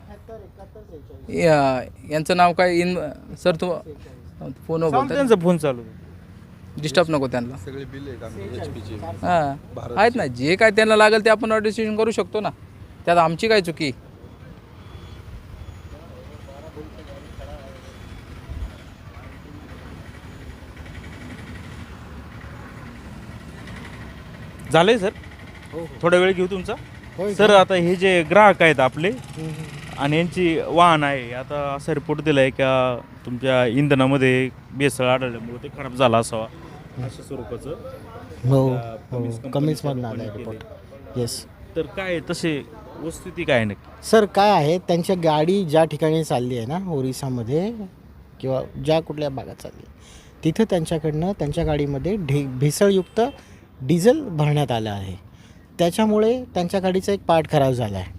Speaker 2: यांचं नाव काय सर तू फोन बोलतात,
Speaker 1: त्यांचा फोन चालू
Speaker 2: डिस्टर्ब नको त्यांना. हां आहेत ना, जे काय त्यांना लागेल ते आपण डिसिजन करू शकतो ना, त्यात आमची काय चुकी.
Speaker 1: झालंय सर. थोडा वेळ घेऊ तुमचा. सर आता हे जे ग्राहक आहेत आपले आणि यांची वाहन आहे, आता असा रिपोर्ट दिला आहे का तुमच्या इंधनामध्ये भेसळ आढळल्यामुळे ते खराब झाला असावा अशा स्वरूपाचं
Speaker 8: हो कमीच मधून आला आहे रिपोर्ट. येस
Speaker 1: तर काय तसे वस्तुस्थिती काय नक्की.
Speaker 8: सर काय आहे, त्यांच्या गाडी ज्या ठिकाणी चालली आहे ना ओरिसामध्ये किंवा ज्या कुठल्या भागात चालली आहे तिथं त्यांच्याकडनं त्यांच्या गाडीमध्ये भेसळयुक्त डिझेल भरण्यात आलं आहे. त्याच्यामुळे त्यांच्या गाडीचा एक पार्ट खराब झाला आहे.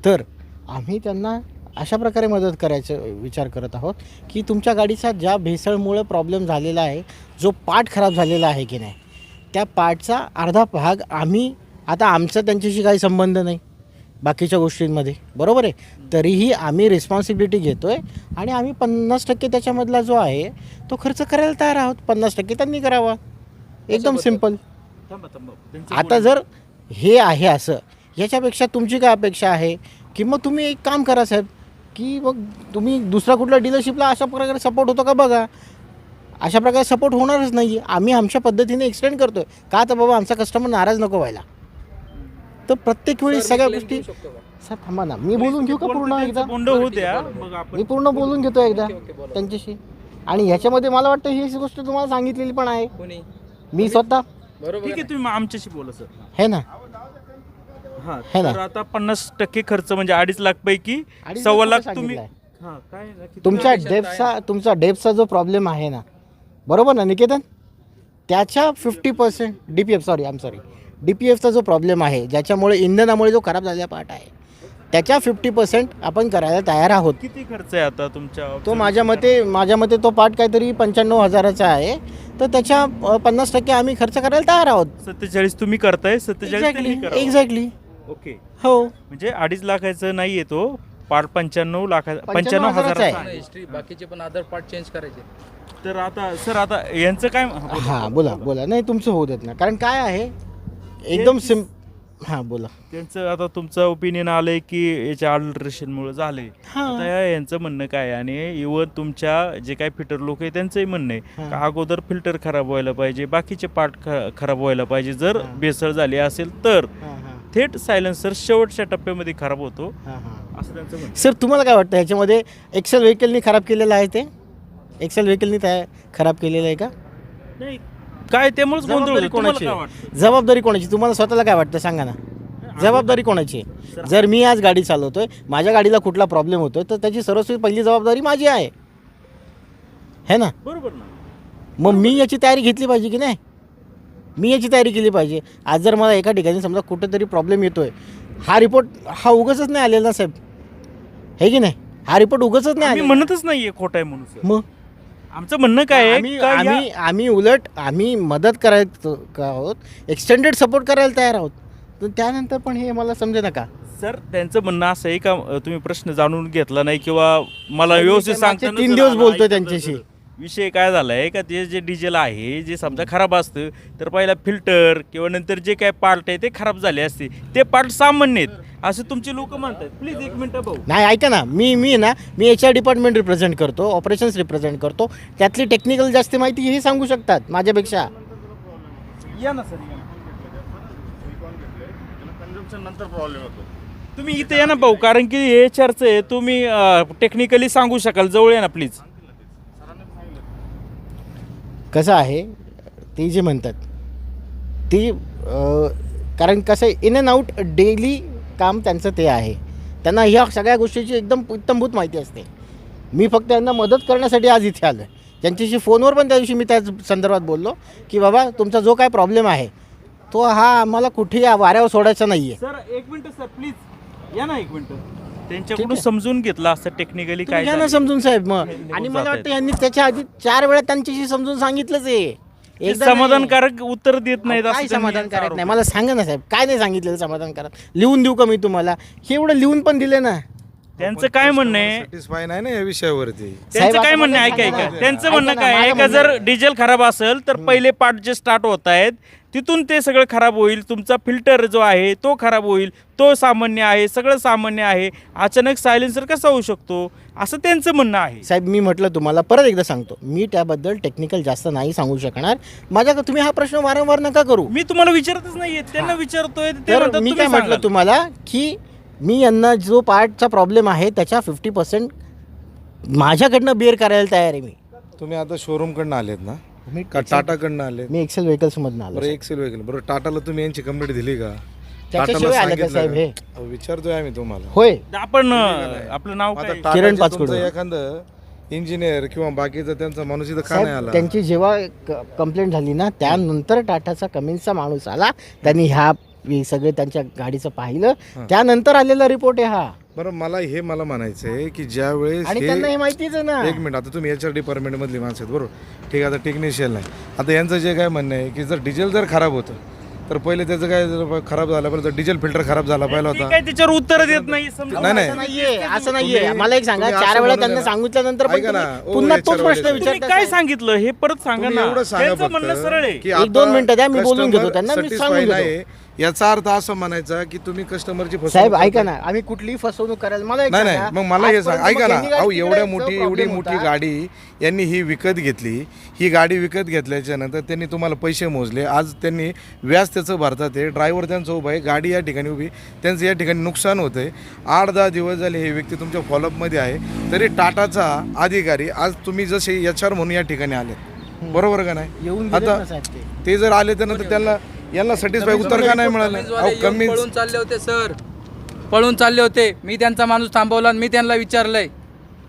Speaker 8: तर आम्ही त्यांना अशा प्रकारे मदत करायचं विचार करत आहोत की तुमच्या गाडीचा ज्या भेसळमुळे प्रॉब्लेम झालेला आहे, जो पार्ट खराब झालेला आहे की नाही, त्या पार्टचा अर्धा भाग आम्ही, आता आमचा त्यांच्याशी काही संबंध नाही बाकीच्या गोष्टींमध्ये, बरोबर आहे, तरीही आम्ही रिस्पॉन्सिबिलिटी घेतो आहे आणि आम्ही 50% त्याच्यामधला जो आहे तो खर्च करायला तयार आहोत. 50% त्यांनी करावा, एकदम सिम्पल. आता जर हे आहे असं, याच्यापेक्षा तुमची काय अपेक्षा आहे की मग तुम्ही एक काम करा साहेब, की मग तुम्ही दुसरा कुठल्या डीलरशिपला अशा प्रकारे सपोर्ट होतो का बघा. अशा प्रकारे सपोर्ट होणारच नाही. आम्ही आमच्या पद्धतीने एक्सटेंड करतो आहे का, तर बाबा आमचा कस्टमर नाराज नको व्हायला. तर प्रत्येक वेळी सगळ्या गोष्टी सर थांबा ना, मी बोलून घेऊ का पूर्ण एकदा. मी पूर्ण बोलून घेतो एकदा त्यांच्याशी. आणि ह्याच्यामध्ये मला वाटतं ही गोष्ट तुम्हाला सांगितलेली पण आहे मी स्वतः.
Speaker 1: ठीक आहे, तुम्ही आमच्याशी बोला सर.
Speaker 8: है ना.
Speaker 1: हां
Speaker 8: है ना.
Speaker 1: तर आता 50% खर्च म्हणजे 2.5 लाख पैकी
Speaker 8: 2.5
Speaker 1: 1.25 लाख
Speaker 8: लाख
Speaker 1: तुम्ही.
Speaker 8: सांगितलंय.
Speaker 1: हां काय नक्की
Speaker 8: तुमचा डेप्थचा जो प्रॉब्लेम आहे ना, बरोबर ना निकेतन, त्याच्या 50% DPFचा जो प्रॉब्लेम आहे, ज्याच्यामुळे इंधनामुळे जो खराब झालेला पार्ट आहे, त्याच्या 50% आपण करायला तयार आहोत.
Speaker 1: किती खर्च आहे आता तुमच्या.
Speaker 8: तो माझ्या मते तो पार्ट काहीतरी 95,000चा आहे. तर त्याच्या 50% आम्ही खर्च करायला तयार आहोत.
Speaker 1: 47 तुम्ही करताय, 47
Speaker 8: एक्झॅक्टली.
Speaker 1: ओके,
Speaker 8: हो
Speaker 1: म्हणजे 2.5 लाखाचा नाहीये तो पार्ट, 95 लाखाचा,
Speaker 8: 95,000
Speaker 1: 95,000
Speaker 2: हिस्ट्री बाकीचे पण अदर पार्ट चेंज करायचे.
Speaker 1: तर आता सर आता यांचं काय.
Speaker 8: हां बोला नाही तुमचं होऊ देत ना, कारण काय आहे एकदम हां बोला.
Speaker 1: त्यांचं आता तुमचं ओपिनियन आलंय की याच्या अल्ट्रेशनमुळे झाले. आता यांचं म्हणणं काय, आणि इव्हन तुमच्या जे काही फिल्टर लोक आहे त्यांचंही म्हणणं आहे का अगोदर फिल्टर खराब व्हायला पाहिजे, बाकीचे पार्ट खराब व्हायला पाहिजे. जर भेसळ झाली असेल तर थेट सायलेन्सर शेवटच्या टप्प्यामध्ये खराब होतो असं त्यांचं म्हणणं.
Speaker 8: सर तुम्हाला काय वाटतं ह्याच्यामध्ये एक्सेल व्हेकलनी खराब केलेलं आहे, ते एक्सेल व्हेकलनी खराब केलेलं आहे का.
Speaker 1: नाही काय त्यामुळेच
Speaker 8: जबाबदारी कोणाची, जबाबदारी कोणाची तुम्हाला स्वतःला काय वाटतं सांगा ना. जबाबदारी कोणाची. जर मी आज गाडी चालवतोय, माझ्या गाडीला कुठला प्रॉब्लेम होतोय, तर त्याची सर्वस्वी पहिली जबाबदारी माझी आहे, है ना.
Speaker 1: बरोबर ना.
Speaker 8: मग मी याची तयारी घेतली पाहिजे की नाही, मी याची तयारी केली पाहिजे. आज जर मला एका ठिकाणी समजा कुठेतरी प्रॉब्लेम येतोय, हा रिपोर्ट हा उगाचच नाही आलेला साहेब, हे की नाही. हा रिपोर्ट उगाचच नाही आलेला.
Speaker 1: म्हणतच नाहीये खोटा आहे म्हणून सर.
Speaker 8: मग
Speaker 1: आमचं म्हणणं काय आहे,
Speaker 8: आम्ही उलट आम्ही मदत करायचं आहोत, एक्सटेंडेड सपोर्ट करायला तयार आहोत. तर त्यानंतर पण हे मला समजे ना का.
Speaker 1: सर त्यांचं म्हणणं असं आहे का तुम्ही प्रश्न जाणून घेतला नाही किंवा मला व्यवस्थित सांगता.
Speaker 8: 3 दिवस बोलतोय त्यांच्याशी.
Speaker 1: विषय काय झाला आहे का ते जे डिझेल आहे जे समजा खराब असतं, तर पहिला फिल्टर किंवा नंतर जे काय पार्ट आहे ते खराब झाले असते, ते पार्ट सामान्य आहेत असं तुमचे लोक म्हणतात. प्लीज 1 मिनिट भाऊ.
Speaker 8: नाही ऐका ना, मी HR डिपार्टमेंट रिप्रेझेंट करतो, ऑपरेशन्स रिप्रेझेंट करतो. त्यातली टेक्निकल जास्त माहिती हे सांगू शकतात माझ्यापेक्षा.
Speaker 1: या ना सर, या.
Speaker 4: कंझम्पशन नंतर प्रॉब्लेम होतो.
Speaker 1: तुम्ही इथे या ना भाऊ, कारण की हे चर्चा आहे, तुम्ही टेक्निकली सांगू शकाल. जवळ या ना प्लीज.
Speaker 8: कसं आहे ते जे म्हणतात ते कारण कसं आहे, इन अँड आऊट डेली काम त्यांचं ते आहे. त्यांना ह्या सगळ्या गोष्टीची एकदम इत्तमभूत माहिती असते. मी फक्त त्यांना मदत करण्यासाठी आज इथे आलो आहे. त्यांच्याशी फोनवर पण त्या दिवशी मी त्याच संदर्भात बोललो की बाबा तुमचा जो काय प्रॉब्लेम आहे तो हा आम्हाला कुठेही वाऱ्यावर सोडायचा नाही आहे.
Speaker 1: सर एक मिनिट सर, प्लीज या ना एक मिनिट. त्यांच्याकडून समजून घेतलं असतं टेक्निकली काय
Speaker 8: घ्या ना
Speaker 1: झालं.
Speaker 8: समजून साहेब. मग
Speaker 1: होत
Speaker 8: आणि मला
Speaker 1: जात
Speaker 8: वाटतं यांनी त्याच्या आधी 4 वेळा त्यांच्याशी समजून सांगितलंच आहे.
Speaker 1: ते
Speaker 8: एकदा नाही.
Speaker 1: समाधानकारक उत्तर देत नाहीत असं
Speaker 8: काय
Speaker 1: त्यांनी
Speaker 8: समाधान
Speaker 1: यांचा
Speaker 8: करत
Speaker 1: आरोप
Speaker 8: नाही मला सांगा ना साहेब, काय नाही सांगितलेलं समाधान करा. लिहून देऊ का मी तुम्हाला? हे एवढं लिहून पण दिले ना.
Speaker 1: त्यांचं काय म्हणणं आहे,
Speaker 5: सॅटिस्फाय नाही ना या विषयावरती.
Speaker 1: त्यांचं
Speaker 8: आता
Speaker 1: काय म्हणणं आहे,
Speaker 8: मला
Speaker 1: ऐका
Speaker 8: सांगा ना.
Speaker 1: त्यांचं म्हणणं
Speaker 8: ऐका ना,
Speaker 1: काय आहे
Speaker 8: माझं
Speaker 1: का, जर
Speaker 8: म्हणणं
Speaker 1: डिझेल खराब असेल तर पहिले पार्ट जे स्टार्ट होत आहेत तिथून ते सगळं खराब होईल. तुमचा फिल्टर जो आहे तो खराब होईल, तो सामान्य आहे, सगळं सामान्य आहे. अचानक सायलेन्सर कसा होऊ शकतो, असं त्यांचं म्हणणं आहे.
Speaker 8: साहेब मी म्हटलं तुम्हाला परत एकदा सांगतो, मी त्याबद्दल टेक्निकल जास्त नाही सांगू शकणार. माझ्या तुम्ही हा प्रश्न वारंवार नका करू.
Speaker 1: मी तुम्हाला विचारतच नाहीये, त्यांना विचारतोय ते
Speaker 8: तर
Speaker 1: म्हणतात
Speaker 8: मी
Speaker 1: तुम्ही
Speaker 8: काय
Speaker 1: सांगा.
Speaker 8: म्हटलं तुम्हाला की मी यांना जो पार्टचा प्रॉब्लेम आहे त्याच्या 50% माझ्याकडनं बेअर करायला तयार आहे. मी
Speaker 5: तुम्ही आता शोरूम कडनं आलेत ना
Speaker 8: मी
Speaker 5: का टाटाकडनं आलेत?
Speaker 8: मी एक्सेल व्हेकल्समधनं आलो.
Speaker 5: बरं एक्सेल वेगळं. बरं टाटाला तुम्ही यांची कंप्लेंट दिली का?
Speaker 8: त्याच्याशिवाय आलं का साहेब हे?
Speaker 5: अहो, विचारतोय आम्ही तुम्हाला.
Speaker 8: होय.
Speaker 1: आपण आपलं नाव
Speaker 5: आता
Speaker 1: काय?
Speaker 5: टाटाचे
Speaker 8: किरण पाचपुते.
Speaker 5: तुमचं एखादं इंजिनियर किंवा बाकीचा त्यांचा माणूस इथं का नाही
Speaker 8: साहेब
Speaker 5: आला?
Speaker 8: त्यांची जेव्हा कंप्लेंट झाली ना त्यानंतर टाटाचा कमिन्सचा माणूस आला. त्यांनी हे सगळे त्यांच्या गाडीचं पाहिलं. त्यानंतर आलेला रिपोर्ट आहे हा.
Speaker 5: बरं मला म्हणायचंय की ज्या वेळेस
Speaker 8: आणि त्यांना हे माहितीच आहे ना.
Speaker 5: एक मिनिट, आता तुम्ही HR डिपार्टमेंट मधली माणसं आहेत बरोबर, ठीक आहे. आता टेक्निशियन नाही. आता यांचं जे काय म्हणणं आहे की जर डिझेल जर खराब होतं तर पहिले त्याचं काय जर खराब झालं पाहिजे, डिझेल फिल्टर खराब झाला पाहिजे
Speaker 1: ती
Speaker 5: होता.
Speaker 1: काय त्याच्यावर उत्तर देत नाही समजा.
Speaker 5: नाही
Speaker 8: असं नाहीये, असं नाहीये.
Speaker 5: तुम्ही-
Speaker 8: मला एक सांगा,
Speaker 5: तुम्ही
Speaker 8: 4
Speaker 5: असं
Speaker 8: वेळा
Speaker 5: बोलू
Speaker 8: त्यांना
Speaker 5: नका.
Speaker 8: सांगितल्यानंतर पण
Speaker 5: ऐका ना,
Speaker 8: तुम्ही
Speaker 5: ओ,
Speaker 8: पुन्हा
Speaker 5: HR
Speaker 8: तोच प्रश्न
Speaker 5: वाले.
Speaker 1: तुम्ही
Speaker 8: विचारता
Speaker 1: काय
Speaker 8: साहेब.
Speaker 1: सांगितलं हे परत सांगा
Speaker 5: तुम्ही
Speaker 1: ना.
Speaker 5: एवढं सांगा
Speaker 1: त्यांचं म्हणणं
Speaker 5: फक्त
Speaker 1: सरळ आहे.
Speaker 5: की
Speaker 8: एक दोन
Speaker 5: आता
Speaker 8: मिनिटं द्या, मी बोलून
Speaker 5: customer
Speaker 8: घेतो त्यांना, मी
Speaker 5: satisfy
Speaker 8: सांगून घेतो.
Speaker 5: नाही. याचा अर्थ असं म्हणायचा की तुम्ही कस्टमरची
Speaker 8: साहेब ऐका
Speaker 5: करताय.
Speaker 8: ना, आम्ही कुठलीही फसवणूक करायला मला एक
Speaker 5: नाही
Speaker 8: सांगा,
Speaker 5: नाही, मग मला हे सांग,
Speaker 8: आजपर्यंत
Speaker 5: ऐका
Speaker 8: मग
Speaker 5: ना.
Speaker 8: यांनी
Speaker 5: अहो
Speaker 8: गाडी
Speaker 5: एवढ्या
Speaker 8: तिकडे
Speaker 5: मोठी
Speaker 8: जो
Speaker 5: एवढी
Speaker 8: problem
Speaker 5: मोठी
Speaker 8: होता,
Speaker 5: गाडी यांनी ही विकत घेतली. ही गाडी विकत घेतल्याच्या नंतर त्यांनी तुम्हाला पैसे मोजले. आज त्यांनी व्याज त्याचं भरतात आहे. ड्रायव्हर त्यांचं उभं आहे, गाडी या ठिकाणी उभी, त्यांचं या ठिकाणी नुकसान होतं आहे. 8-10 दिवस झाले हे व्यक्ती तुमच्या फॉलोअपमध्ये आहे. तरी टाटाचा अधिकारी आज तुम्ही जसे HR म्हणून या ठिकाणी आले, बरोबर का नाही?
Speaker 8: येऊन गेलेत
Speaker 5: आता
Speaker 8: ना साहेब ते.
Speaker 5: ते जर आले त्यानंतर त्यांना यांना सॅटिस्फाय उत्तर का नाही मिळालं? अहो कमी
Speaker 2: पळून चालले होते सर, पळून चालले होते. मी त्यांचा माणूस थांबवला आणि मी त्यांना विचारलंय.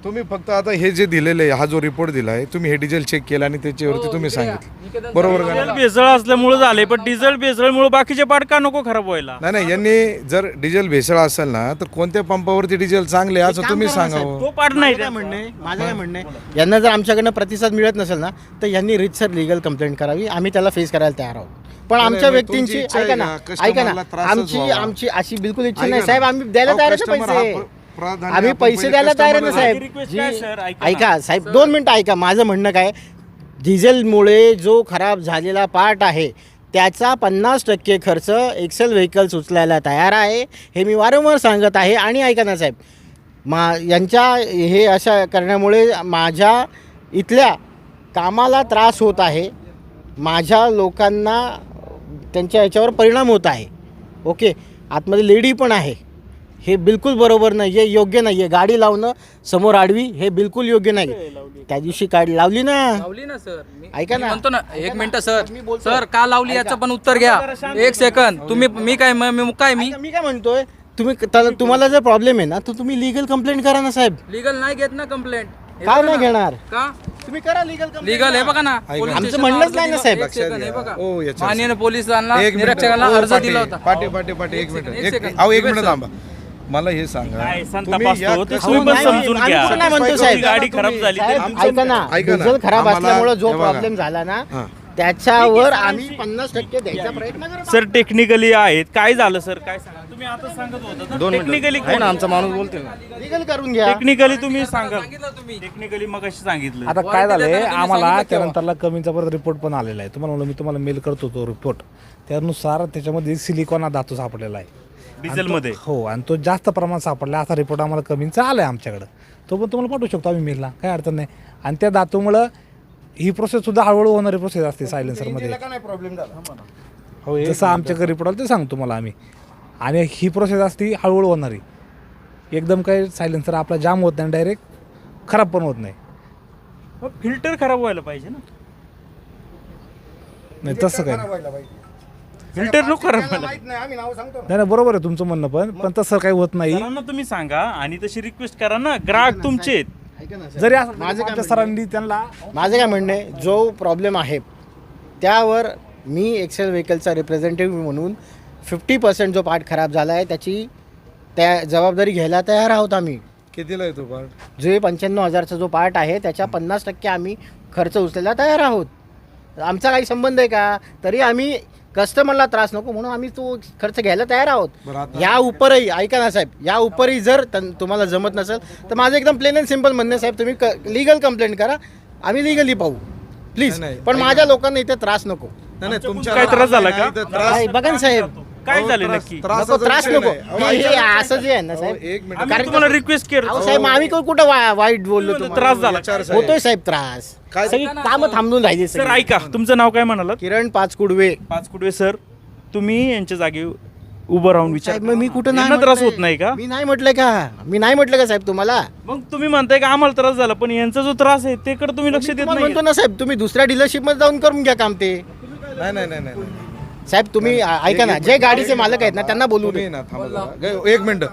Speaker 5: तुम्ही फक्त आता हे जे दिलेलं आहे, हा जो रिपोर्ट दिला आहे, तुम्ही हे डिझेल चेक केलं आणि त्याच्यावरती तुम्ही सांगितलं, बरोबर का
Speaker 1: डिझेल
Speaker 5: नाही?
Speaker 1: भेसळ असल्यामुळे झाले, पण डिझेल भेसळमुळे बाकीचे पार्ट का नको खराब व्हायला.
Speaker 5: नाही नाही, यांनी जर डिझेल भेसळ असेल ना तर कोणत्या पंपावरती डिझेल चांगले आहे असं
Speaker 8: काम
Speaker 5: तुम्ही
Speaker 8: करा ना
Speaker 5: सांगावं.
Speaker 1: तो पार्ट नाही
Speaker 8: माझं काय म्हणणं आहे, माझं काय म्हणणं आहे, यांना जर आमच्याकडनं प्रतिसाद मिळत नसेल ना तर यांनी रितसर लिगल कंप्लेंट करावी. आम्ही त्याला फेस करायला तयार आहोत. पण
Speaker 5: नाही,
Speaker 8: आमच्या
Speaker 5: नाही, तुमची
Speaker 8: व्यक्तींची
Speaker 5: इच्छा आहे
Speaker 8: ऐका ना,
Speaker 5: का?
Speaker 8: ऐका ना,
Speaker 5: कस्टमरला त्रासच
Speaker 8: आमची
Speaker 5: व्हावा.
Speaker 8: आमची अशी बिलकुल इच्छा
Speaker 5: ऐका
Speaker 8: नाही
Speaker 5: ना.
Speaker 8: साहेब. आम्ही द्यायला
Speaker 5: अहो,
Speaker 8: तयार आहे
Speaker 5: customer
Speaker 8: पैसे.
Speaker 5: हा प्राधान्य
Speaker 8: आम्ही
Speaker 5: आपण
Speaker 8: पैसे
Speaker 5: पहिले
Speaker 8: द्यायला तयार आहे ना
Speaker 5: customer ला
Speaker 8: साहेब.
Speaker 1: request काय सर? ऐका ना.
Speaker 8: ऐका साहेब, 2 मिनिटं ऐका. माझं म्हणणं काय, डिझेलमुळे जो खराब झालेला पार्ट आहे त्याचा 50% खर्च एक्सेल व्हेकल्स उचलायला तयार आहे. हे मी वारंवार सांगत आहे. आणि ऐका ना साहेब, यांच्या हे अशा करण्यामुळे माझ्या इथल्या कामाला त्रास होत आहे. माझ्या लोकांना त्यांच्या याच्यावर परिणाम होत आहे. ओके, आतमध्ये लेडी पण आहे. हे बिलकुल बरोबर नाही आहे, योग्य नाही आहे. गाडी लावणं समोर आडवी हे बिलकुल योग्य नाही. त्या दिवशी गाडी लावली ना.
Speaker 2: लावली ना सर.
Speaker 8: ऐका
Speaker 2: मी
Speaker 8: ना.
Speaker 2: म्हणतो ना, एक मिनिट सर.
Speaker 8: मी बोलतो.
Speaker 2: सर का लावली याचं पण उत्तर घ्या. एक सेकंद. तुम्ही मी काय मी
Speaker 8: मी काय म्हणतोय, तुम्हाला जर प्रॉब्लेम आहे ना तर तुम्ही लिगल कंप्लेंट करा ना साहेब.
Speaker 2: लिगल नाही घेत ना कंप्लेंट.
Speaker 8: काय नाही घेणार?
Speaker 2: का
Speaker 8: तुम्ही करा लिगल कंप्लेंट.
Speaker 2: लिगल हे बघा ना,
Speaker 5: ऐका.
Speaker 2: पोलीस
Speaker 8: आमचं
Speaker 2: स्टेशनला
Speaker 8: म्हणणंच
Speaker 2: अर्ज
Speaker 8: नाही ना
Speaker 2: दिला-
Speaker 8: साहेब.
Speaker 2: एक सेकंद, हे बघा.
Speaker 5: ओ, याच्या-
Speaker 2: माननीय पोलिसांना
Speaker 5: एक मिनिट.
Speaker 2: निरीक्षकाला
Speaker 5: ओ,
Speaker 2: अर्ज
Speaker 5: पाटी,
Speaker 2: दिला होता.
Speaker 5: पाटी एक मिनिट.
Speaker 2: एक सेकंद.
Speaker 5: अहो एक
Speaker 2: विवेक
Speaker 5: मिनिट
Speaker 2: सर.
Speaker 5: थांबा. मला हे सांगा,
Speaker 1: काय संताप
Speaker 5: तुम्ही या
Speaker 1: असतो ते
Speaker 5: कस्टमर-
Speaker 1: तुम्ही पण
Speaker 8: नाही,
Speaker 1: समजून
Speaker 8: आम्ही
Speaker 1: घ्या.
Speaker 8: पण नाही म्हणतो
Speaker 1: तुमची
Speaker 8: साहेब.
Speaker 1: गाडी खराब झाली
Speaker 8: साहेब,
Speaker 1: ते
Speaker 8: ऐका ना,
Speaker 5: ऐका ना.
Speaker 8: डिझेल खराब
Speaker 5: आम्हाला-
Speaker 8: असल्यामुळे जो
Speaker 5: हे बघा.
Speaker 8: प्रॉब्लेम झाला ना
Speaker 5: हां.
Speaker 8: त्याच्यावर आम्ही 50% द्यायचा प्रयत्न करतो.
Speaker 1: सर टेक्निकली आहेत. काय झालं सर, काय सांगा तुम्ही आता सांगत होता
Speaker 4: 2
Speaker 1: टेक्निकली
Speaker 4: मिनिटं आहे ना, आमचा माणूस बोलतोय ना.
Speaker 8: लिगल करून घ्या.
Speaker 1: टेक्निकली तुम्ही सांगा.
Speaker 2: सांगितलं तुम्ही.
Speaker 1: टेक्निकली मग अशी सांगितलं.
Speaker 3: आता काय
Speaker 2: Warranty
Speaker 3: झालंय,
Speaker 2: देताना तुम्ही
Speaker 3: आम्हाला
Speaker 2: सांगितलं केव्हा?
Speaker 3: त्यानंतरला कमीचा परत रिपोर्ट पण आलेला आहे. तुम्हाला म्हणलं मी तुम्हाला मेल करतो तो रिपोर्ट. त्यानुसार त्याच्यामध्ये सिलिकॉन धातू सापडलेला आहे
Speaker 1: डिझेलमध्ये.
Speaker 3: हो, आणि तो जास्त प्रमाणात सापडला. असा रिपोर्ट आम्हाला कमीचा आला आहे आमच्याकडं. तो पण तुम्हाला पाठवू शकतो आम्ही मेलला, काय अडचण नाही. आणि त्या धातूमुळं ही प्रोसेस सुद्धा हळूहळू होणारी प्रोसेस असते सायलेन्सरमध्ये.
Speaker 5: प्रॉब्लेम झाला
Speaker 3: जसं आमच्या घरी पडाल ते सांगतो मला आम्ही. आणि ही प्रोसेस असते हळूहळू होणारी. एकदम काही सायलेन्सर आपला जाम होत नाही, डायरेक्ट खराब पण होत नाही.
Speaker 1: मग फिल्टर खराब व्हायला पाहिजे ना.
Speaker 3: नाही तसं काय नाही.
Speaker 1: फिल्टर नको खराब व्हायला.
Speaker 3: नाही बरोबर आहे तुमचं म्हणणं, पण तसं काही होत नाही.
Speaker 1: सरांना तुम्ही सांगा आणि तशी रिक्वेस्ट करा ना, ग्राहक तुमचे आहेत.
Speaker 3: जरी असं आमच्या सरांनी त्यांना
Speaker 8: माझं काय म्हणणं आहे, जो प्रॉब्लेम आहे त्यावर मी एक्सेल व्हेकलचा रिप्रेझेंटेटिव्ह म्हणून 50% जो पार्ट खराब झाला आहे त्याची त्या जबाबदारी घ्यायला तयार आहोत आम्ही.
Speaker 5: कितीला येतो पार्ट?
Speaker 8: जे 95,000चा जो पार्ट आहे त्याच्या 50% आम्ही खर्च उचलायला तयार आहोत. आमचा काही संबंध आहे का? तरी आम्ही कस्टमरला त्रास नको म्हणून आम्ही तो खर्च घ्यायला तयार आहोत. या उपरही ऐका ना साहेब, या उपरही जर तुम्हाला जमत नसेल तर माझं एकदम प्लेन अँड सिम्पल म्हणणं आहे, साहेब तुम्ही लीगल कंप्लेंट करा, आम्ही लीगली पाहू प्लीज. पण माझ्या लोकांना इथे त्रास नको.
Speaker 5: नाही तुमच्या
Speaker 1: काय त्रास झाला का?
Speaker 8: नाही, बघा ना साहेब,
Speaker 1: काय झालं नक्की?
Speaker 8: नको त्रास नको. हे असं जे आहे ना साहेब,
Speaker 5: एक मिनिट.
Speaker 1: आम्ही तुम्हाला रिक्वेस्ट
Speaker 8: अहो
Speaker 1: करतो.
Speaker 8: साहेब आम्ही कुठं वाईट बोललो तुम्हाला?
Speaker 1: त्रास झाला.
Speaker 8: होतोय साहेब त्रास. सगळी कामं थांबून राहिली
Speaker 1: सर
Speaker 8: सगळी.
Speaker 1: ऐका, तुमचं नाव काय म्हणालात?
Speaker 8: किरण पाचकुडवे.
Speaker 1: पाचकुडवे सर, तुम्ही यांच्या जागी उभं राहून विचार
Speaker 8: साहेब मग मी कुठं
Speaker 1: यांना
Speaker 8: नाही
Speaker 1: त्रास
Speaker 8: म्हटलंय.
Speaker 1: होत नाही का?
Speaker 8: मी नाही म्हटलं का? मी नाही म्हटलं का साहेब तुम्हाला?
Speaker 1: मग तुम्ही म्हणताय का आम्हाला त्रास झाला, पण यांचा जो त्रास आहे ते कडे तुम्ही लक्ष देत
Speaker 8: तुम्हाला
Speaker 1: नाही.
Speaker 8: म्हणतो ना साहेब, तुम्ही दुसऱ्या डीलरशिपमध्ये जाऊन करून घ्या काम ते.
Speaker 5: नाही
Speaker 8: साहेब तुम्ही ऐका ना, जे गाडीचे मालक आहेत ना त्यांना बोलू दे.
Speaker 5: ना थांबा जरा. एक मिनिट हो,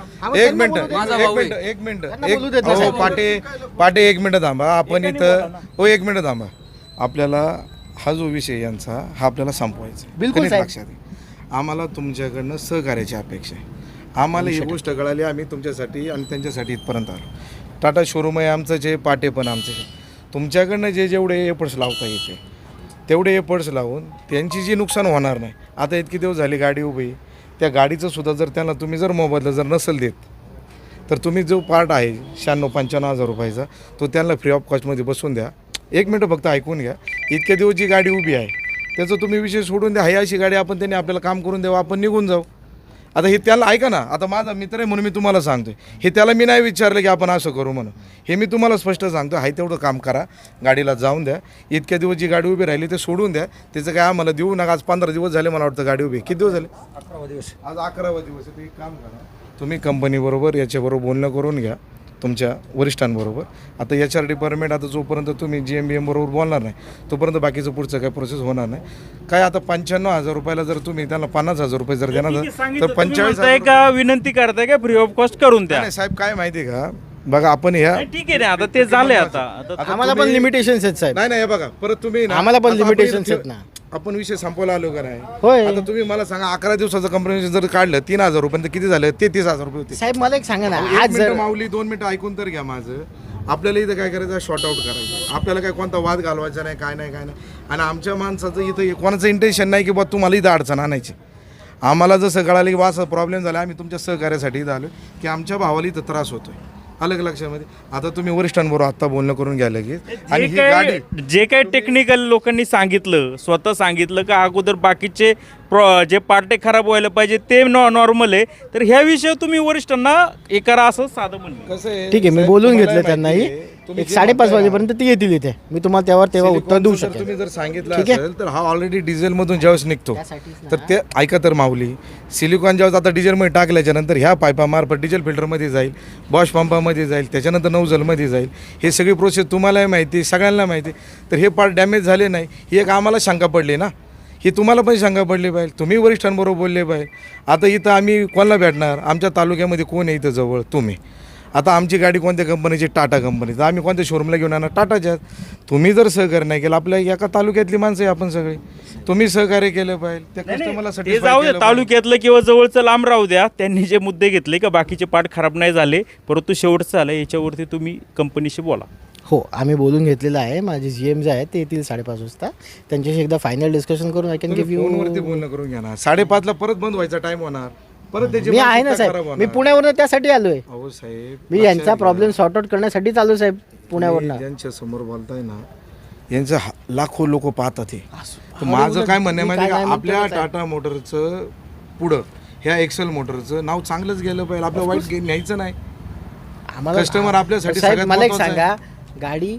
Speaker 5: पाटे एक मिनिट थांबा. आपण इथं हो एक मिनिट थांबा. आपल्याला हा जो विषय यांचा हा आपल्याला संपवायचा आहे.
Speaker 8: बिलकुल
Speaker 5: नीट
Speaker 8: साहेब.
Speaker 5: लक्षात घ्या. आम्हाला तुमच्याकडनं सहकार्याची अपेक्षा आहे. आम्हाला ही गोष्ट कळाली, आम्ही तुमच्यासाठी आणि त्यांच्यासाठी इथपर्यंत आलो. टाटा शोरूम आहे आमचं, जे पाटे पण आमचं. तुमच्याकडनं जेवढे एफर्ट्स लावता येते तेवढे एफर्ट्स लावून त्यांची जी नुकसान होणार नाही. आता इतकी दिवस झाली गाडी उभी, त्या गाडीचं सुद्धा जर त्यांना तुम्ही जर मोबदला जर नसेल देत तर तुम्ही जो पार्ट आहे 96-95,000 रुपयाचा तो त्यांना फ्री ऑफ कॉस्टमध्ये बसून द्या. एक मिनटं फक्त ऐकून घ्या. इतक्या दिवस जी गाडी उभी आहे त्याचं तुम्ही विषय सोडून द्या. ही अशी गाडी आपण त्यांनी आपल्याला काम करून द्यावं, आपण निघून जाऊ. आता हे त्याला ऐका ना, आता माझा मित्र आहे म्हणून मी तुम्हाला सांगतोय. हे त्याला मी नाही विचारलं की आपण असं करू म्हणून. हे मी तुम्हाला स्पष्ट सांगतो, हाय तेवढं काम करा, गाडीला जाऊन द्या. इतक्या दिवस जी गाडी उभी राहिली ते सोडून द्या. त्याचं काय आम्हाला देऊ नका. आज 15 दिवस झाले मला वाटतं गाडी उभी. किती दिवस झाले? 11वा दिवस. आज 11वा दिवस आहे. एक काम करा, तुम्ही कंपनीबरोबर याच्याबरोबर बोलणं करून घ्या तुमच्या वरिष्ठांबरोबर. आता HR डिपार्टमेंट आता जोपर्यंत तुम्ही GM बरोबर बोलणार नाही तोपर्यंत बाकीचं पुढचं काही प्रोसेस होणार नाही. काय आता 95,000 रुपयाला जर तुम्ही त्यांना 50,000 रुपये जर देणार तर 45,000
Speaker 1: का विनंती करताय का फ्री ऑफ कॉस्ट करून द्या?
Speaker 5: नाही साहेब, काय माहिती आहे का, बघा आपण ह्या
Speaker 1: नाही, ठीक आहे ना, आता ते झाले. आता
Speaker 8: आम्हाला पण लिमिटेशन्स आहेत साहेब.
Speaker 5: नाही हे बघा परत तुम्ही ना,
Speaker 8: आम्हाला पण
Speaker 5: आता आपण
Speaker 8: limitations
Speaker 5: इथे-
Speaker 8: आहेत ना.
Speaker 5: आपण विषय संपवला आलो का नाही?
Speaker 8: होय
Speaker 5: आता तुम्ही मला सांगा, 11 दिवसाचं कंपनी जर काढलं 3,000 रुपये तर किती झालं? 33,000 रुपये होते.
Speaker 8: साहेब मला एक सांगा ना,
Speaker 5: एक
Speaker 8: आज
Speaker 5: मिनिटं
Speaker 8: जर
Speaker 5: माऊली 2 मिनिटं ऐकून तर घ्या माझं. आपल्याला इथं काय करायचं, शॉर्ट आउट करायचं. आपल्याला काय कोणता वाद घालवायचा नाही, काय नाही. आणि आमच्या माणसाचं इथं कोणाचं इंटेन्शन नाही की बा तुम्हाला इथं अडचण आणायची. आम्हाला जसं कळालं की बा असं प्रॉब्लेम झाला, आम्ही तुमच्या सहकार्यासाठी इथं आलो की आमच्या भावाला इथं त्रास होतोय. अलग लक्षामध्ये. आता तुम्ही वरिष्ठांबरोबर आत्ता बोलणं करून घ्या लगेच. आणि ही गाडी
Speaker 1: जे काही टेक्निकल लोकांनी सांगितलं, स्वतः सांगितलं का अगोदर बाकीचे जे पार्टे खराब व्हायला पाहिजे ते नॉर्मल आहे, तर ह्या विषय तुम्ही वरिष्ठांना हे करा असं साधं म्हणलं.
Speaker 5: कसं आहे,
Speaker 8: ठीक आहे, मी
Speaker 5: साहेब,
Speaker 8: बोलून
Speaker 5: तुम्हाला
Speaker 8: घेतलं त्यांनाही.
Speaker 5: माहिती आहे, तुम्ही
Speaker 8: एक
Speaker 5: जे
Speaker 8: 5:30
Speaker 5: म्हणताय ना,
Speaker 8: वाजेपर्यंत ती येतील इथे. मी तुम्हाला तेव्हा उत्तर देऊ
Speaker 5: सिलिकॉनचं जर
Speaker 8: शकेल.
Speaker 5: तुम्ही जर सांगितलं
Speaker 8: ठीक आहे?
Speaker 5: असेल तर हा ऑलरेडी डिझेलमधून ज्यावेळेस निघतो
Speaker 8: त्यासाठीच
Speaker 5: तर ते ऐका तर माऊली, सिलिकॉन ज्यावेळेस आता डिझेलमध्ये टाकल्याच्या नंतर ह्या पायपामार्फत डिझेल फिल्टरमध्ये जाईल, बॉश पंपामध्ये जाईल, त्याच्यानंतर नौजलमध्ये जाईल. हे सगळी प्रोसेस तुम्हालाही माहिती, सगळ्यांना माहिती. तर हे पार्ट डॅमेज झाले नाही ही एक आम्हाला शंका पडली ना, ही तुम्हाला पण शंका पडली पाहिजे. तुम्ही वरिष्ठांबरोबर बोलले पाहिजे. आता इथं आम्ही कोणाला भेटणार? आमच्या तालुक्यामध्ये कोण आहे इथं जवळ? तुम्ही. आता आमची गाडी कोणत्या कंपनीची? टाटा कंपनी. तर आम्ही कोणत्या शोरूमला घेऊन येणार? टाटाच्यात. तुम्ही जर सहकार्य नाही केलं, आपल्या एका तालुक्यातली माणसं आहे आपण सगळे, तुम्ही सहकार्य केलं पाहिजे. त्या कस्टमरला
Speaker 1: ते जाऊ दे, तालुक्यातलं किंवा जवळचं लांब राहू द्या. त्यांनी जे मुद्दे घेतले का बाकीचे पार्ट खराब नाही झाले परंतु शेवटचं झालं, याच्यावरती तुम्ही कंपनीशी बोला.
Speaker 8: हो, आम्ही बोलून घेतलेलं आहे. माझे GM जे आहेत ते येतील 5:30 वाजता. त्यांच्याशी एकदा फायनल डिस्कशन करून आय कॅन गिव्ह यू.
Speaker 5: फोनवरती बोलणं करून घ्या ना. 5:30ला परत बंद व्हायचा टाइम होणार. परत त्याची
Speaker 8: मी आहे ना
Speaker 5: मानसिकता खराब
Speaker 8: साहेब,
Speaker 5: होणार.
Speaker 8: मी पुण्यावरून त्यासाठी आलोय.
Speaker 5: अहो साहेब,
Speaker 8: मी यांचा प्रॉब्लेम सॉर्ट आउट करण्यासाठी चालू साहेब पुण्यावरनं.
Speaker 5: ज्यांच्या समोर बोलताय ना, यांचं लाखो लोक पाहतात हे. तर माझं काय म्हणणं आहे माहिती का, आपल्या टाटा मोटरचं पुढं ह्या एक्सेल मोटरचं नाव चांगलंच गेलं पाहिजे. आपलं वाईट न्यायचं नाही.
Speaker 8: आम्हाला
Speaker 5: कस्टमर आपल्यासाठी
Speaker 8: साहेब
Speaker 5: सगळ्यात
Speaker 8: मला एक
Speaker 5: महत्त्वाचं
Speaker 8: सांगा, गाडी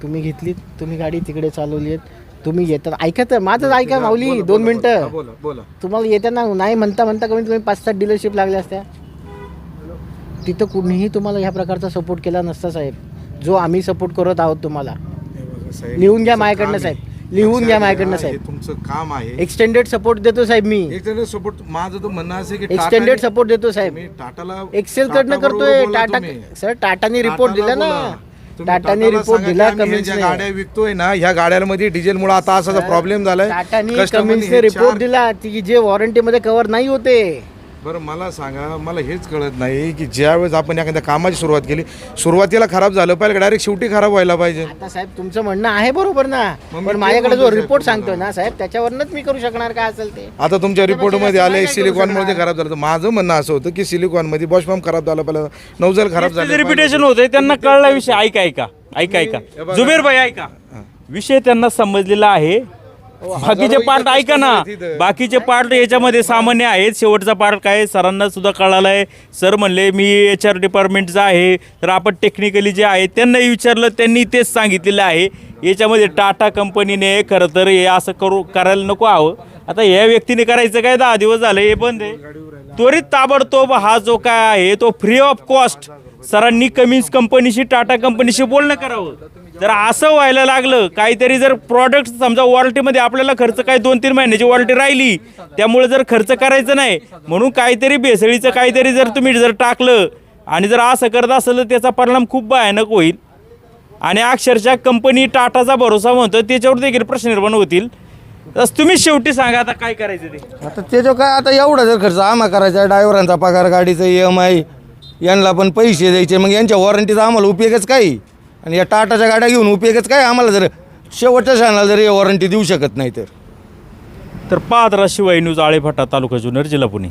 Speaker 8: तुम्ही घेतली, तुम्ही गाडी तिकडे चालवली आहेत, तुम्ही येताना ऐका तर माझंच ऐका माऊली 2 मिनटं.
Speaker 5: बोला.
Speaker 8: तुम्हाला येताना नाही म्हणता कमीत कमी 5-7 डीलरशिप लागल्या असत्या. तिथं कुणीही तुम्हाला ह्या प्रकारचा सपोर्ट केला नसता साहेब, जो आम्ही सपोर्ट करत आहोत तुम्हाला. लिहून घ्या माझ्याकडनं साहेब, लिहून घ्या माझ्याकडनं साहेब.
Speaker 5: तुमचं काम आहे.
Speaker 8: एक्सटेंडेड सपोर्ट देतो साहेब मी,
Speaker 5: एक्सटेंडेड सपोर्ट. माझं तो म्हणणं असं की
Speaker 8: एक्सटेंडेड सपोर्ट देतो साहेब.
Speaker 5: टाटाला
Speaker 8: एक्सेल कडनं करतोय. टाटा सर टाटाने रिपोर्ट दिला ना, टाटाने रिपोर्ट दिला.
Speaker 5: ज्या गाड्या विकतोय ना, ह्या गाड्यांमध्ये डिझेलमुळे आता असा प्रॉब्लेम झालाय.
Speaker 8: टाटाने कमिन्सने रिपोर्ट दिला की जे वॉरंटीमध्ये कव्हर नाही होते.
Speaker 5: बरं मला सांगा, मला हेच कळत नाही की ज्यावेळेस आपण एखाद्या कामाची सुरुवात केली, सुरुवातीला खराब झालं पाहिजे डायरेक्ट शेवटी खराब व्हायला पाहिजे.
Speaker 8: आता साहेब तुमचं म्हणणं आहे बरोबर ना,
Speaker 5: मग मी
Speaker 8: पण
Speaker 5: तेच
Speaker 8: माझ्याकडे जो
Speaker 5: म्हणतोय
Speaker 8: रिपोर्ट
Speaker 5: साहेब
Speaker 8: सांगतोय ना साहेब, त्याच्यावरच मी करू शकणार काय असेल ते.
Speaker 5: आता तुमच्या रिपोर्टमध्ये आले
Speaker 8: नाही करू
Speaker 5: सिलिकॉनमध्ये
Speaker 8: शकणार.
Speaker 5: खराब झालं. तर माझं म्हणणं असं होतं की सिलिकॉनमध्ये बॉश पंप खराब झाला पाहिजे, नौजल खराब झालं
Speaker 1: रिपिटेशन होतंय, त्यांना कळला विषय. ऐका जुबेर भाई ऐका, विषय त्यांना समजलेला आहे. बाकीचे पार्ट ऐका ना, बाकीचे पार्ट याच्यामध्ये सामान्य आहेत. शेवटचा पार्ट काय सरांना सुद्धा कळाला आहे. सर म्हणले मी HR डिपार्टमेंटचा आहे, तर आपण टेक्निकली जे आहे त्यांनाही विचारलं, त्यांनी तेच सांगितलेलं आहे. याच्यामध्ये टाटा कंपनीने खरं तर हे असं करायला नको हवं. आता या व्यक्तीने करायचं काय, 10 दिवस झाले हे बंद आहे. त्वरित ताबडतोब हा जो काय आहे तो फ्री ऑफ कॉस्ट सरांनी कमिन्स कंपनीशी, टाटा कंपनीशी बोलणं करावं. जर असं व्हायला लागलं, काहीतरी जर प्रॉडक्ट समजा वॉरंटीमध्ये आपल्याला खर्च काय 2-3 महिन्याची वॉरंटी राहिली, त्यामुळे जर खर्च करायचं नाही म्हणून काहीतरी भेसळीचं काहीतरी जर तुम्ही जर टाकलं आणि जर असं करत असेल तर त्याचा परिणाम खूप भयानक होईल. आणि अक्षरशः कंपनी टाटाचा भरोसा म्हणतो त्याच्यावर देखील प्रश्न निर्माण होतील. तर तुम्ही शेवटी सांगा आता काय करायचं ते.
Speaker 5: आता त्याच्यावर काय, आता एवढा जर खर्च आम्हा करायचा, ड्रायव्हरांचा पगार, गाडीचं EMI, यांना पण पैसे द्यायचे, मग यांच्या वॉरंटीचा आम्हाला उपयोगच काय? आणि या टाटाच्या गाड्या घेऊन उपयोगच काय आम्हाला जर शेवटच्या क्षणाला जर वॉरंटी देऊ शकत नाही तर.
Speaker 1: पाहत राहा शिवाय न्यूज, आळेफाटा, तालुका जुन्नर, जिल्हा पुणे.